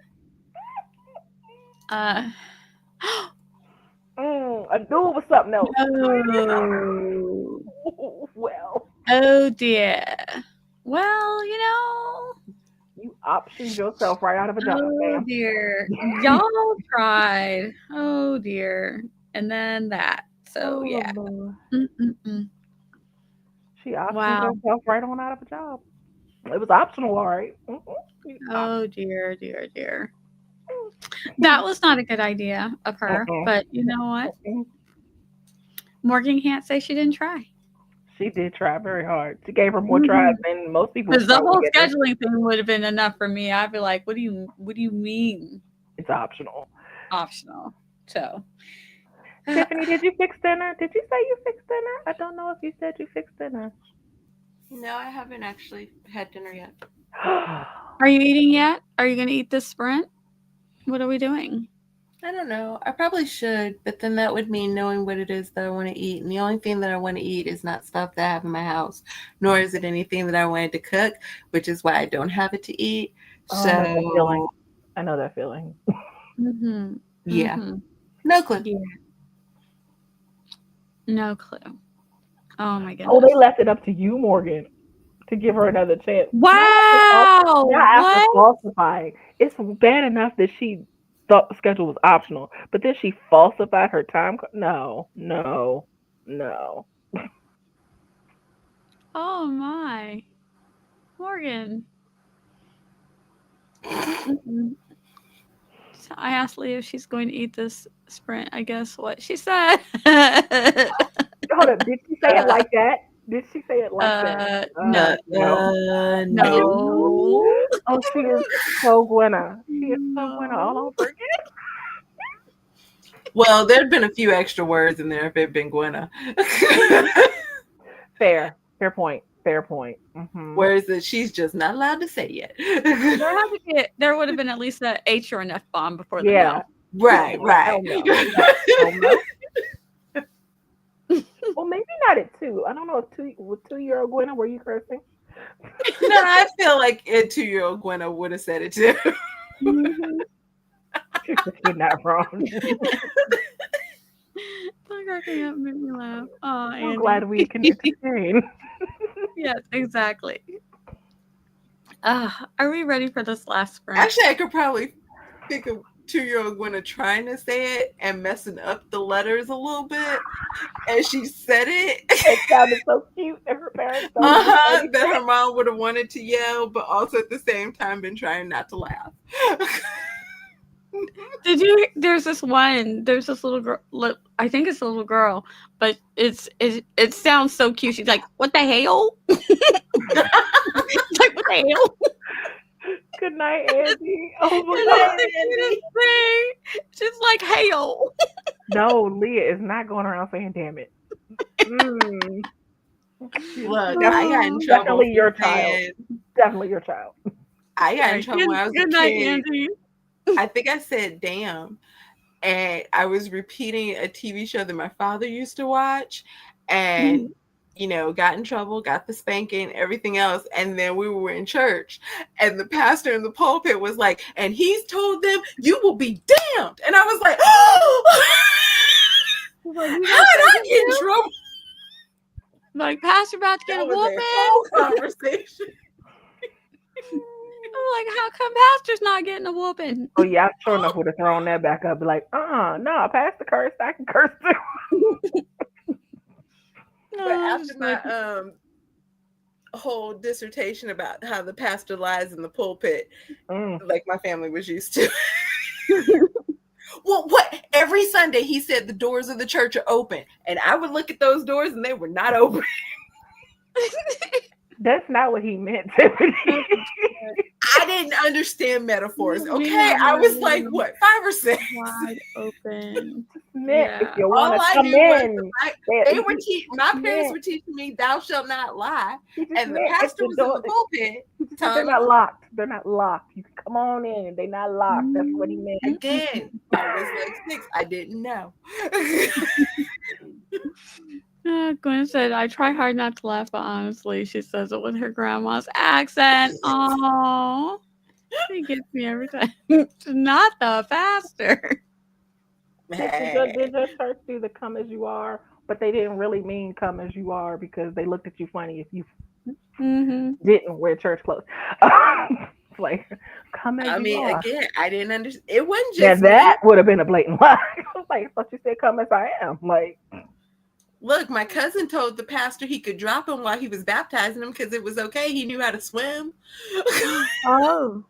Uh, I knew it was something else. no. Well, Oh dear. Well, you optioned yourself right out of a job, oh ma'am. dear. Y'all tried. Oh dear. And then that. So Oh, yeah. Lord. Mm-mm-mm. She optioned Wow. herself right on out of a job. It was optional, all right. Oh dear, dear, dear. That was not a good idea of her. Mm-mm. But you know what? Mm-mm. Morgan can't say she didn't try. She did try very hard. She gave her more tries Because than most people would the probably whole give her. scheduling thing would have been enough for me. I'd be like, what do you mean It's optional. optional? So Tiffany, did you fix dinner? Did you say you fixed dinner? I don't know if you said you fixed dinner. No, I haven't actually had dinner yet. are you eating yet? Are you gonna eat this sprint? What are we doing? I don't know. I probably should, but then that would mean knowing what it is that I want to eat. And the only thing that I want to eat is not stuff that I have in my house, nor is it anything that I wanted to cook, which is why I don't have it to eat. Oh, I know that feeling. So, I know that feeling. Mm-hmm. yeah, Mm-hmm. no clue. Yeah. No clue. Oh my Oh, they goodness. left it up to you, Morgan, to give her another chance. Wow. Not after What? falsifying. It's bad enough that she thought the schedule was optional, but then she falsified her time. No, no, no. Oh my. Morgan. Mm-mm-mm. So I asked Leah if she's going to eat this sprint. I guess what she said. Hold up. Did she say it like that? Did she say it like that? No, No. No. no, Oh, she is so Gwenna. She is so Gwenna all no. over again. Well, there'd been a few extra words in there if it'd been Gwenna. Fair. Fair point. Fair point. Mm-hmm. Words that she's just not allowed to say yet. There would have been at least a H or an F bomb before the Yeah. no. Right, right. Hell no. No. No. Well, maybe not at two. I don't know if 2-year-old Gwenna, were you cursing? No, I feel like a 2-year-old Gwenna would have said it too. Mhm. You're not wrong. Don't cracking up, make me laugh. Oh, I'm glad Andy. we can entertain. Yes, exactly. Are we ready for this last sprint? Actually, I could probably think of 2-year-old Gwenna trying to say it and messing up the letters a little bit as she said it. It sounded so cute, and her parents don't even say Uh-huh, that anything. her mom would have wanted to yell, but also at the same time been trying not to laugh. Did you? There's this little girl. I think it's a little girl, but it sounds so cute. She's like, "What the hell?" Like, "What the hell?" Good night, Andy. Oh my And god. that's the cutest thing. She's like, "Hell." No, Leah is not going around saying "damn it." Mm. Look, I got in Oh, trouble Definitely for your child. saying Definitely your child. I got in okay. trouble when I was a Good night, kid. Andy. I think I said damn. And I was repeating a TV show that my father used to watch, and got in trouble, got the spanking, everything else. And then we were in church, and the pastor in the pulpit was like, and he's told them, you will be damned. And I was like, oh, Like, how you did got I spanking get in too? trouble? Like, Pastor about to get That a was a whooping. whole conversation. I'm like, how come Pastor's not getting a whooping? Oh yeah, I sure enough would have thrown that back up. Be like, no, pass the curse. I can curse too. But after Just my like, whole dissertation about how the pastor lies in the pulpit, Mm. like my family was used to. Well, what? Every Sunday he said the doors of the church are open, and I would look at those doors and they were not open. That's not what he meant, Tiffany. I didn't understand metaphors. Me Okay, I was like, neither. what, 5 or 6? Wide open. Meant if Yeah. you want All to I come knew was in, they were my he parents meant, were teaching me, "Thou shalt not lie," he just and the meant if pastor the was in door, the pulpit he just said they're telling not us locked. They're not locked. You can come on in. They're not locked. That's what he meant. again. I was like 6. I didn't know. Gwen said, I try hard not to laugh, but honestly, she says it with her grandma's accent. Oh, she gets me every time. Not the pastor. Did your church do the "come as you are"? But they didn't really mean "come as you are" because they looked at you funny if you Mm-hmm. didn't wear church clothes. It's like, come as I you mean, are. again, I didn't understand. It wasn't Now just me. that would have been a blatant lie. I was like, I thought you said "come as I am." Like, Look, my cousin told the pastor he could drop him while he was baptizing him because it was okay. He knew how to swim. oh,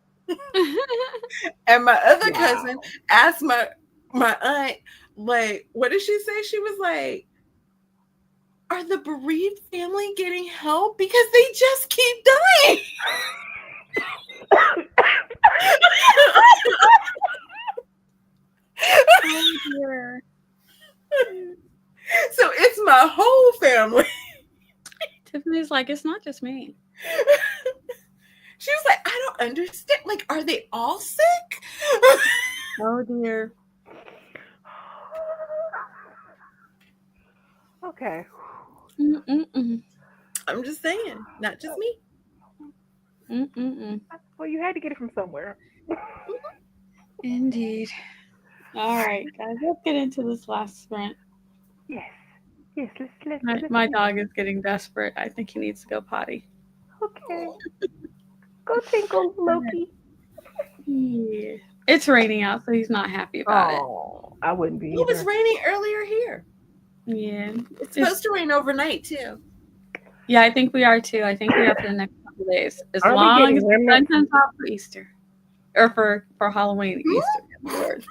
And my other wow. cousin asked my aunt, like, what did she say? She was like, are the bereaved family getting help? Because they just keep dying. Oh, dear. So it's my whole family. Tiffany's like, it's not just me. She was like, I don't understand. Like, are they all sick? Oh, dear. Okay. Mm-mm-mm. I'm just saying, not just me. Mm-mm-mm. Well, you had to get it from somewhere. Indeed. All right, guys, let's get into this last sprint. Yes. Yes. Let's. My dog is getting desperate. I think he needs to go potty. Okay. Go tinkle, Loki. Yeah. It's raining out, so he's not happy about it. Oh, I wouldn't be It was either. raining earlier here. Yeah. It's supposed to rain overnight too. Yeah, I think we are too. I think we are for the next couple of days. As Aren't we long getting as the sun comes out for Easter. Or for Halloween, Easter. Good Lord.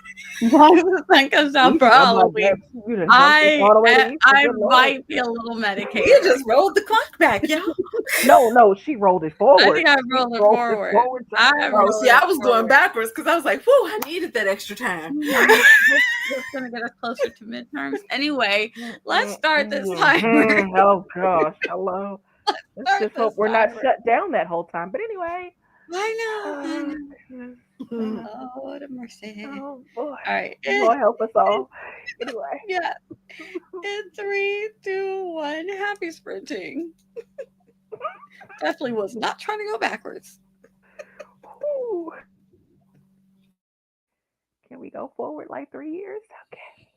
As long as the sun comes out for I'm like, Halloween. you done jumped us all the way to Easter. I Good Lord. might be a little medicated. You just rolled the clock back, y'all. No, she rolled it forward. I think I rolled it forward. See, I was going backwards because I was like, whew, I needed that extra time. It's going to get us closer to midterms. Anyway, let's start this timer. Oh, gosh. Hello. Let's just hope we're not shut down that whole time. But anyway. I know. Oh, what a mercy. Oh, boy. All right. Lord help us all. Anyway. Yeah. In 3, 2, 1. Happy sprinting. Definitely was not trying to go backwards. Ooh. Can we go forward like 3 years? Okay.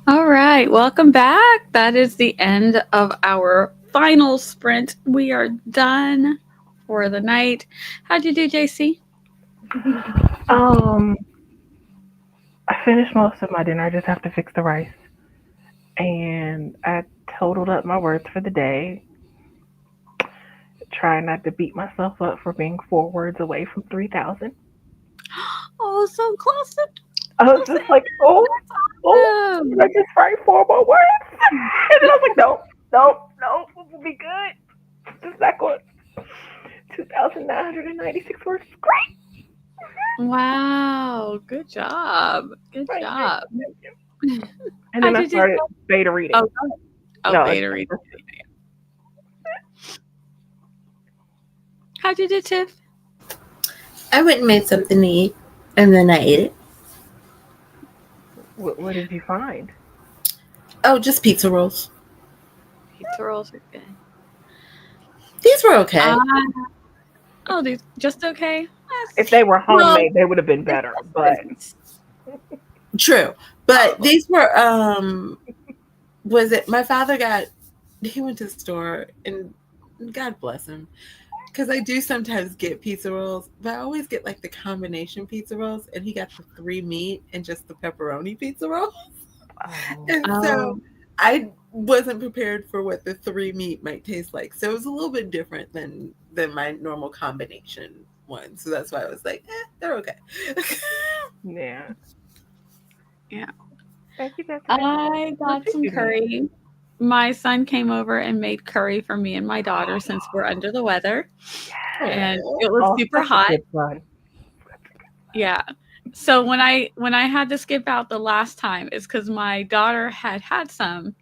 All right, welcome back. That is the end of our final sprint. We are done for the night. How'd you do, JC? Um, I finished most of my dinner. I just have to fix the rice, and I totaled up my words for the day. Try not to beat myself up for being 4 words away from 3,000. Oh, so close to I was just like, oh, oh, did I awesome. just write 4 more words? And then I was like, nope, nope, nope, we'll be good. Just not going. 2,996 words. Great. Wow, good job. Good Thank you. job. Thank you. And then How'd I you do? started beta Oh, reading. go ahead. Oh, No, beta read. How'd you do, Tiff? I went and made something to eat, and then I ate it. what did you find? Oh, just pizza rolls. Pizza rolls are good. These were okay. Oh, these just okay. If they were Well, homemade, they would have been it's better. just But Christmas. True. But Probably. these were was it my father got he went to the store and God bless him. Because I do sometimes get pizza rolls, but I always get like the combination pizza rolls, and he got the 3 meat and just the pepperoni pizza roll. And so Oh, I wasn't prepared for what the 3 meat might taste like. So it was a little bit different than my normal combination one. So that's why I was like, they're okay. yeah. yeah. Thank you, Desiree. I What got did some you make? curry. My son came over and made curry for me and my daughter since we're under the weather, and Yes. Oh, it was Oh, super such a hot. good son. Yeah. So when I had to skip out the last time, it's because my daughter had some,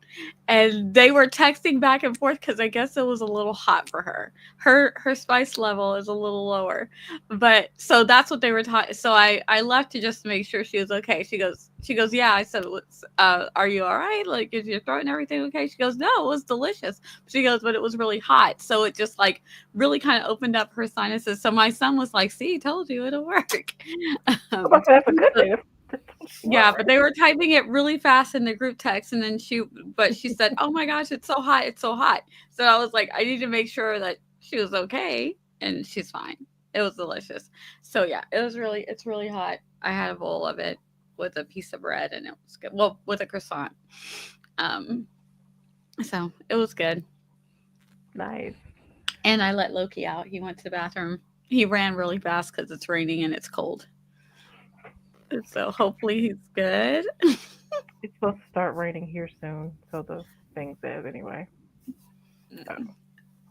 and they were texting back and forth because I guess it was a little hot for her. Her spice level is a little lower, but so that's what they were talking. So I left to just make sure she was okay. She goes yeah. I said, are you all right? Like, is your throat and everything okay? She goes, no, it was delicious. She goes, but it was really hot, so it just like really kind of opened up her sinuses. So my son was like, see, told you it'll work. I'm about um, to say that's a good so thing. That's yeah, smart, but right? they were typing it really fast in the group text, and then she said, "Oh my gosh, it's so hot, it's so hot." So I was like, I need to make sure that she was okay, and she's fine. It was delicious. So yeah, it's really hot. I had a bowl of it with a piece of bread, and it was good. Well, with a croissant. Um, so it was good. Nice. And I let Loki out. He went to the bathroom. He ran really fast because it's raining and it's cold. So hopefully he's good. It's supposed to start raining here soon, so the thing says anyway. So,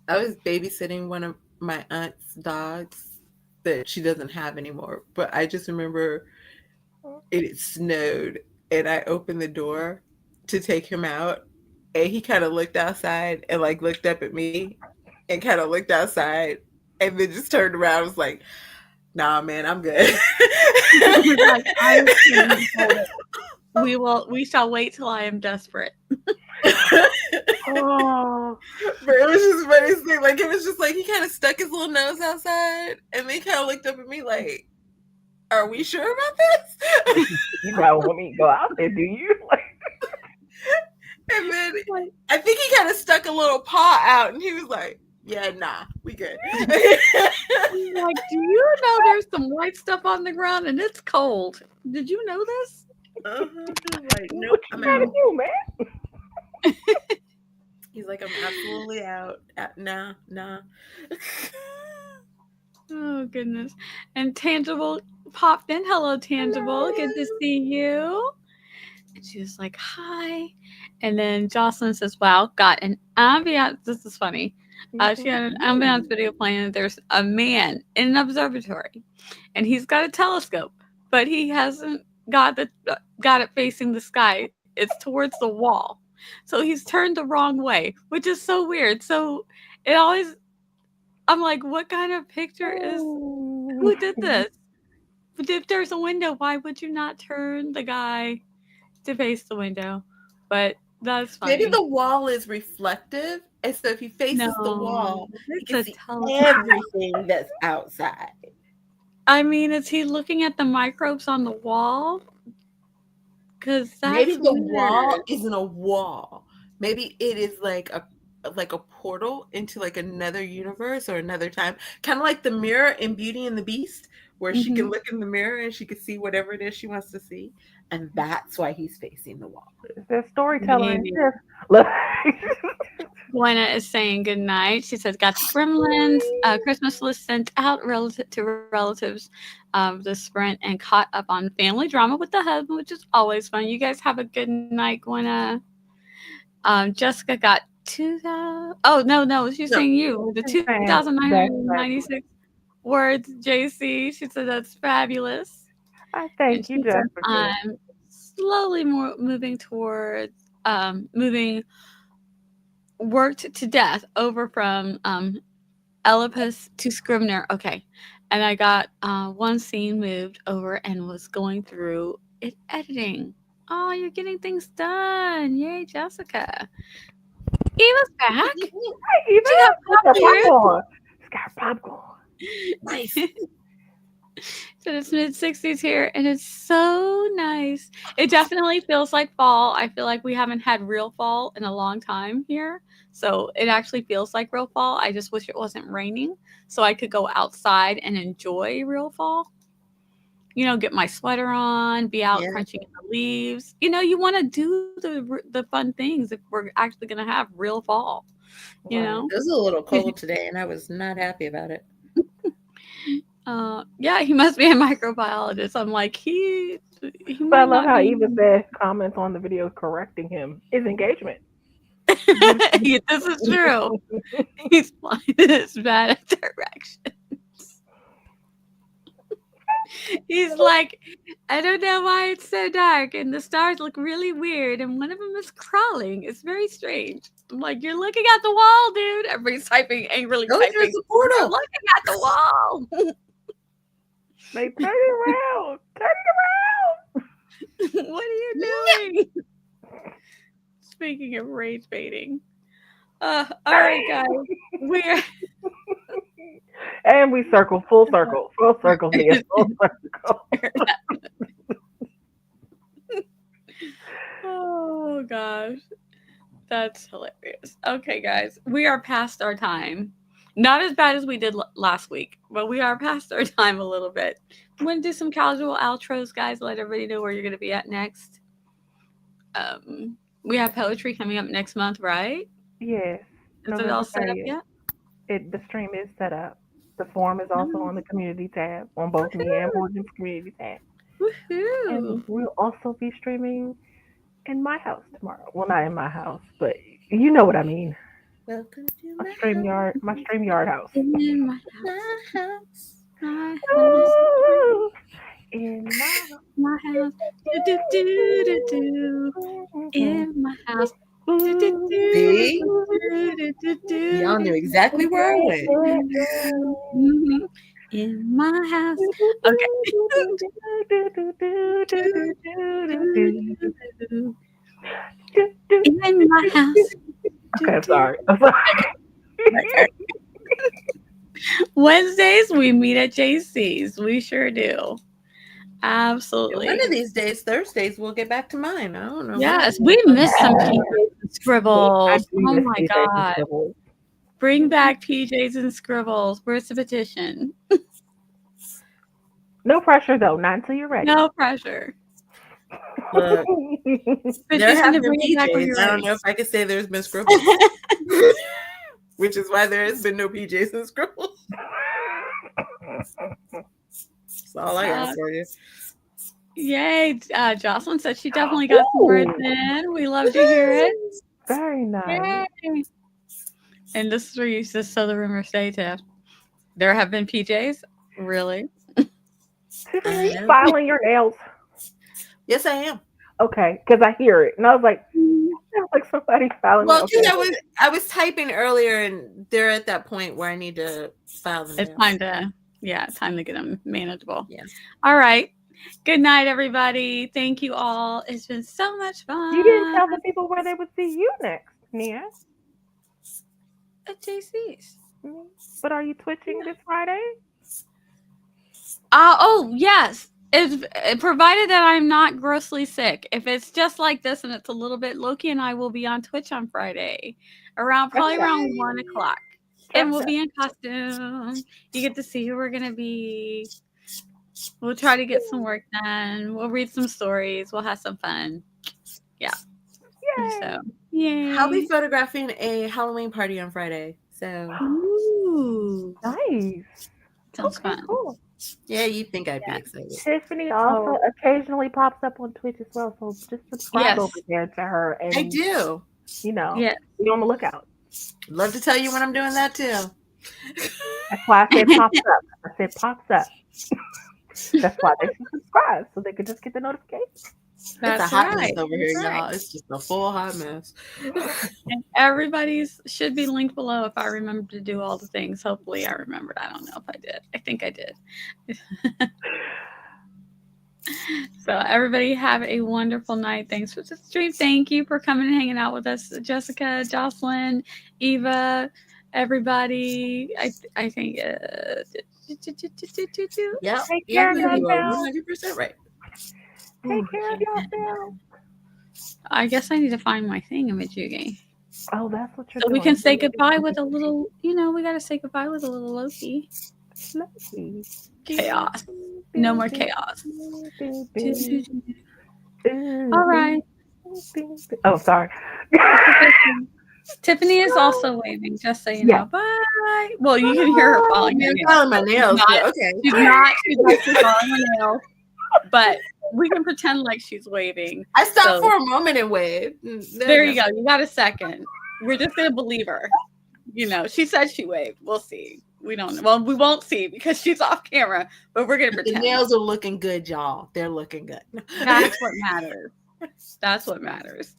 I was babysitting one of my aunt's dogs that she doesn't have anymore. But I just remember it snowed, and I opened the door to take him out, and he kind of looked outside and like looked up at me and kind of looked outside and then just turned around and was like, nah, man, I'm good. Like, I can hold it. We shall wait till I am desperate. oh, But it was just funny thing. Like it was just like he kind of stuck his little nose outside and then kind of looked up at me like, are we sure about this? you don't want me to go out there, do you? Like, And then Like, I think he kind of stuck a little paw out and he was like, yeah, nah, we good. like, do you know there's some white stuff on the ground and it's cold? Did you know this? He was like, what nope, you I'm trying to out. do, man? He's like, I'm absolutely out. Nah, nah. Oh goodness. And Tangible popped in. Hello, Tangible. Good to Hello. see you. And she was like, hi. And then Jocelyn says, wow, got an ambiance. This is funny. She had an ambiance video playing. There's a man in an observatory, and he's got a telescope, but he hasn't got it facing the sky. It's towards the wall, so he's turned the wrong way, which is so weird. So it always, I'm like, what kind of picture is? Who did this? But if there's a window, why would you not turn the guy to face the window? But that's Maybe funny. the wall is reflective. And so if he faces the No, wall, he it's can a see telescope. everything that's outside. I mean, is he looking at the microbes on the wall? Cause Maybe that's the wall weird. isn't a wall. Maybe it is like a portal into like another universe or another time. Kind of like the mirror in Beauty and the Beast, where she can Mhm. look in the mirror and she can see whatever it is she wants to see. And that's why he's facing the wall. There's storytelling in Maybe. this. Look. Gwenna is saying good night. She says, "Got the Gremlins Christmas list sent out relative to relatives the sprint and caught up on family drama with the husband, which is always fun. You guys have a good night, Gwenna." Jessica got 2,000. Oh no, she's No, saying you the She's saying that's 2,996 fabulous. words. JC. She said that's fabulous, I and thank you, she says Jessica. I'm slowly more moving towards moving worked to death over from Oedipus to Scrivener. Okay. And I got one scene moved over and was going through it editing. Oh, you're getting things done. Yay, Jessica. Eva's back. Hey, Eva, She got with the popcorn. popcorn. She's got popcorn. nice. So it's mid 60s here, and it's so nice. It definitely feels like fall. I feel like we haven't had real fall in a long time here. So it actually feels like real fall. I just wish it wasn't raining so I could go outside and enjoy real fall. Get my sweater on, be out Yeah. crunching in the leaves. You want to do the fun things if we're actually going to have real fall, you Right. know? It was a little cold today, and I was not happy about it. Yeah, he must be a microbiologist. I'm like, he But I might love not how be. Eva said comments on the video correcting him is engagement. Yeah, this is true. He's blind and is bad at direction. He's like, I don't know why it's so dark and the stars look really weird and one of them is crawling. It's very strange. I'm like, you're looking at the wall, dude. Everybody's typing, angrily Oh, there's typing. the You're portal. looking at the wall. They turn it around. Turn it What are you doing? Speaking of rage baiting. All right, guys. We're around. And we circle, full circle. Full circle, Mia. Full circle. oh gosh. That's hilarious. Okay, guys, we are past our time. Not as bad as we did last week, but we are past our time a little bit. I'm going to do some casual outros, guys. Let everybody know where you're going to be at next. We have poetry coming up next month, right? Yes. Is it all November set up 30th. yet? The stream is set up. The form is also Nice. on the community tab on both me and Morgan's community tab. And Woohoo! we'll also be streaming in my house tomorrow. Well, not in my house, but you know what I mean. Welcome to My my my StreamYard house. In my my house, house. my house, Ooh, in my my house. Do do do do do. In my house. Do do do See? do do do do Y'all knew do exactly where I went. do. Mhm. In my house. Okay. In my house. Do, Okay, I'm do. sorry. I'm sorry. Okay, my turn. Wednesdays we meet at JC's. We sure do. And one Absolutely. of these days, Thursdays, we'll get back to mine. I don't know when. Yes, we missed some PJs and I scribbles. do Oh miss my PJs and god. Scribbles. Bring back PJs and scribbles. Where's the petition? No pressure though, not until you're ready. No pressure. Look, there Petition have to been bring it back when PJs. you're I don't ready. know if I could say there's been scribbles, which is why there has been no PJs and scribbles. That's all I got uh, for you. yay. Jocelyn said she definitely got some words Ooh, in. We love to hear it. very nice. Yay. Industry says so the rumors say, Tiff. There have been PJs? Really? Tiffany, are I you know. filing your nails? Yes, I am. Okay, because I hear it, and I was like, sounds like somebody filing it. Well, because Okay, I was typing earlier, and they're at that point where I need to file them It's now. time to get them manageable. Yeah. All right. Good night, everybody. Thank you all. It's been so much you didn't fun tell the people where they would see you next, Nia. at JC's. But are you twitching this Friday? Oh, yes. If provided that I'm not grossly sick. If it's just like this and it's a little bit, Loki and I will be on Twitch on Friday, probably Okay. around 1 o'clock, and we'll Okay. be in costume. You get to see who we're gonna be. We'll try to get some work done. We'll read some stories. We'll have some fun. Yeah. Yay. So yay. I'll be photographing a Halloween party on Friday. So Ooh, Nice. sounds Okay, fun. cool. yeah, you'd think I'd Yeah. be excited. Tiffany also occasionally pops up on Twitch as well, so just subscribe Yes. over there to her, and I do. you know, Yeah. be on the lookout. Love to tell you when I'm doing that too. That's why I said pops up. I said pops up. That's why they should subscribe, so they could just get the notification. That's It's a hot right. mess over here, That's right. y'all. It's just a full hot mess. And everybody's should be linked below if I remember to do all the things. Hopefully I remembered. I don't know if I did. I think I did. So everybody have a wonderful night. Thanks for the stream. Thank you for coming and hanging out with us, Jessica, Jocelyn, Eva, everybody. I think Yep. Take care of You are yourself. 100% right. Take care of yourself. I guess I need to find my thingamajiggy. Oh, that's what you're So doing. we can say goodbye with a little, we got to say goodbye with a little Loki. Loki. Chaos. No more chaos. All All right. Oh, sorry. Tiffany is also waving, just so you Yeah. know. Bye. Well, you can hear her falling her You're nails. calling my nails, She's but not- okay. She's actually falling her nails. But we can pretend like she's waving. I stopped So- for a moment and waved. There you go. You got a second. We're just gonna believe her. She said she waved. We'll see. We don't know. Well, we won't see because she's off camera, but we're gonna The pretend. nails are looking good, y'all. They're looking good. That's what matters. That's what matters.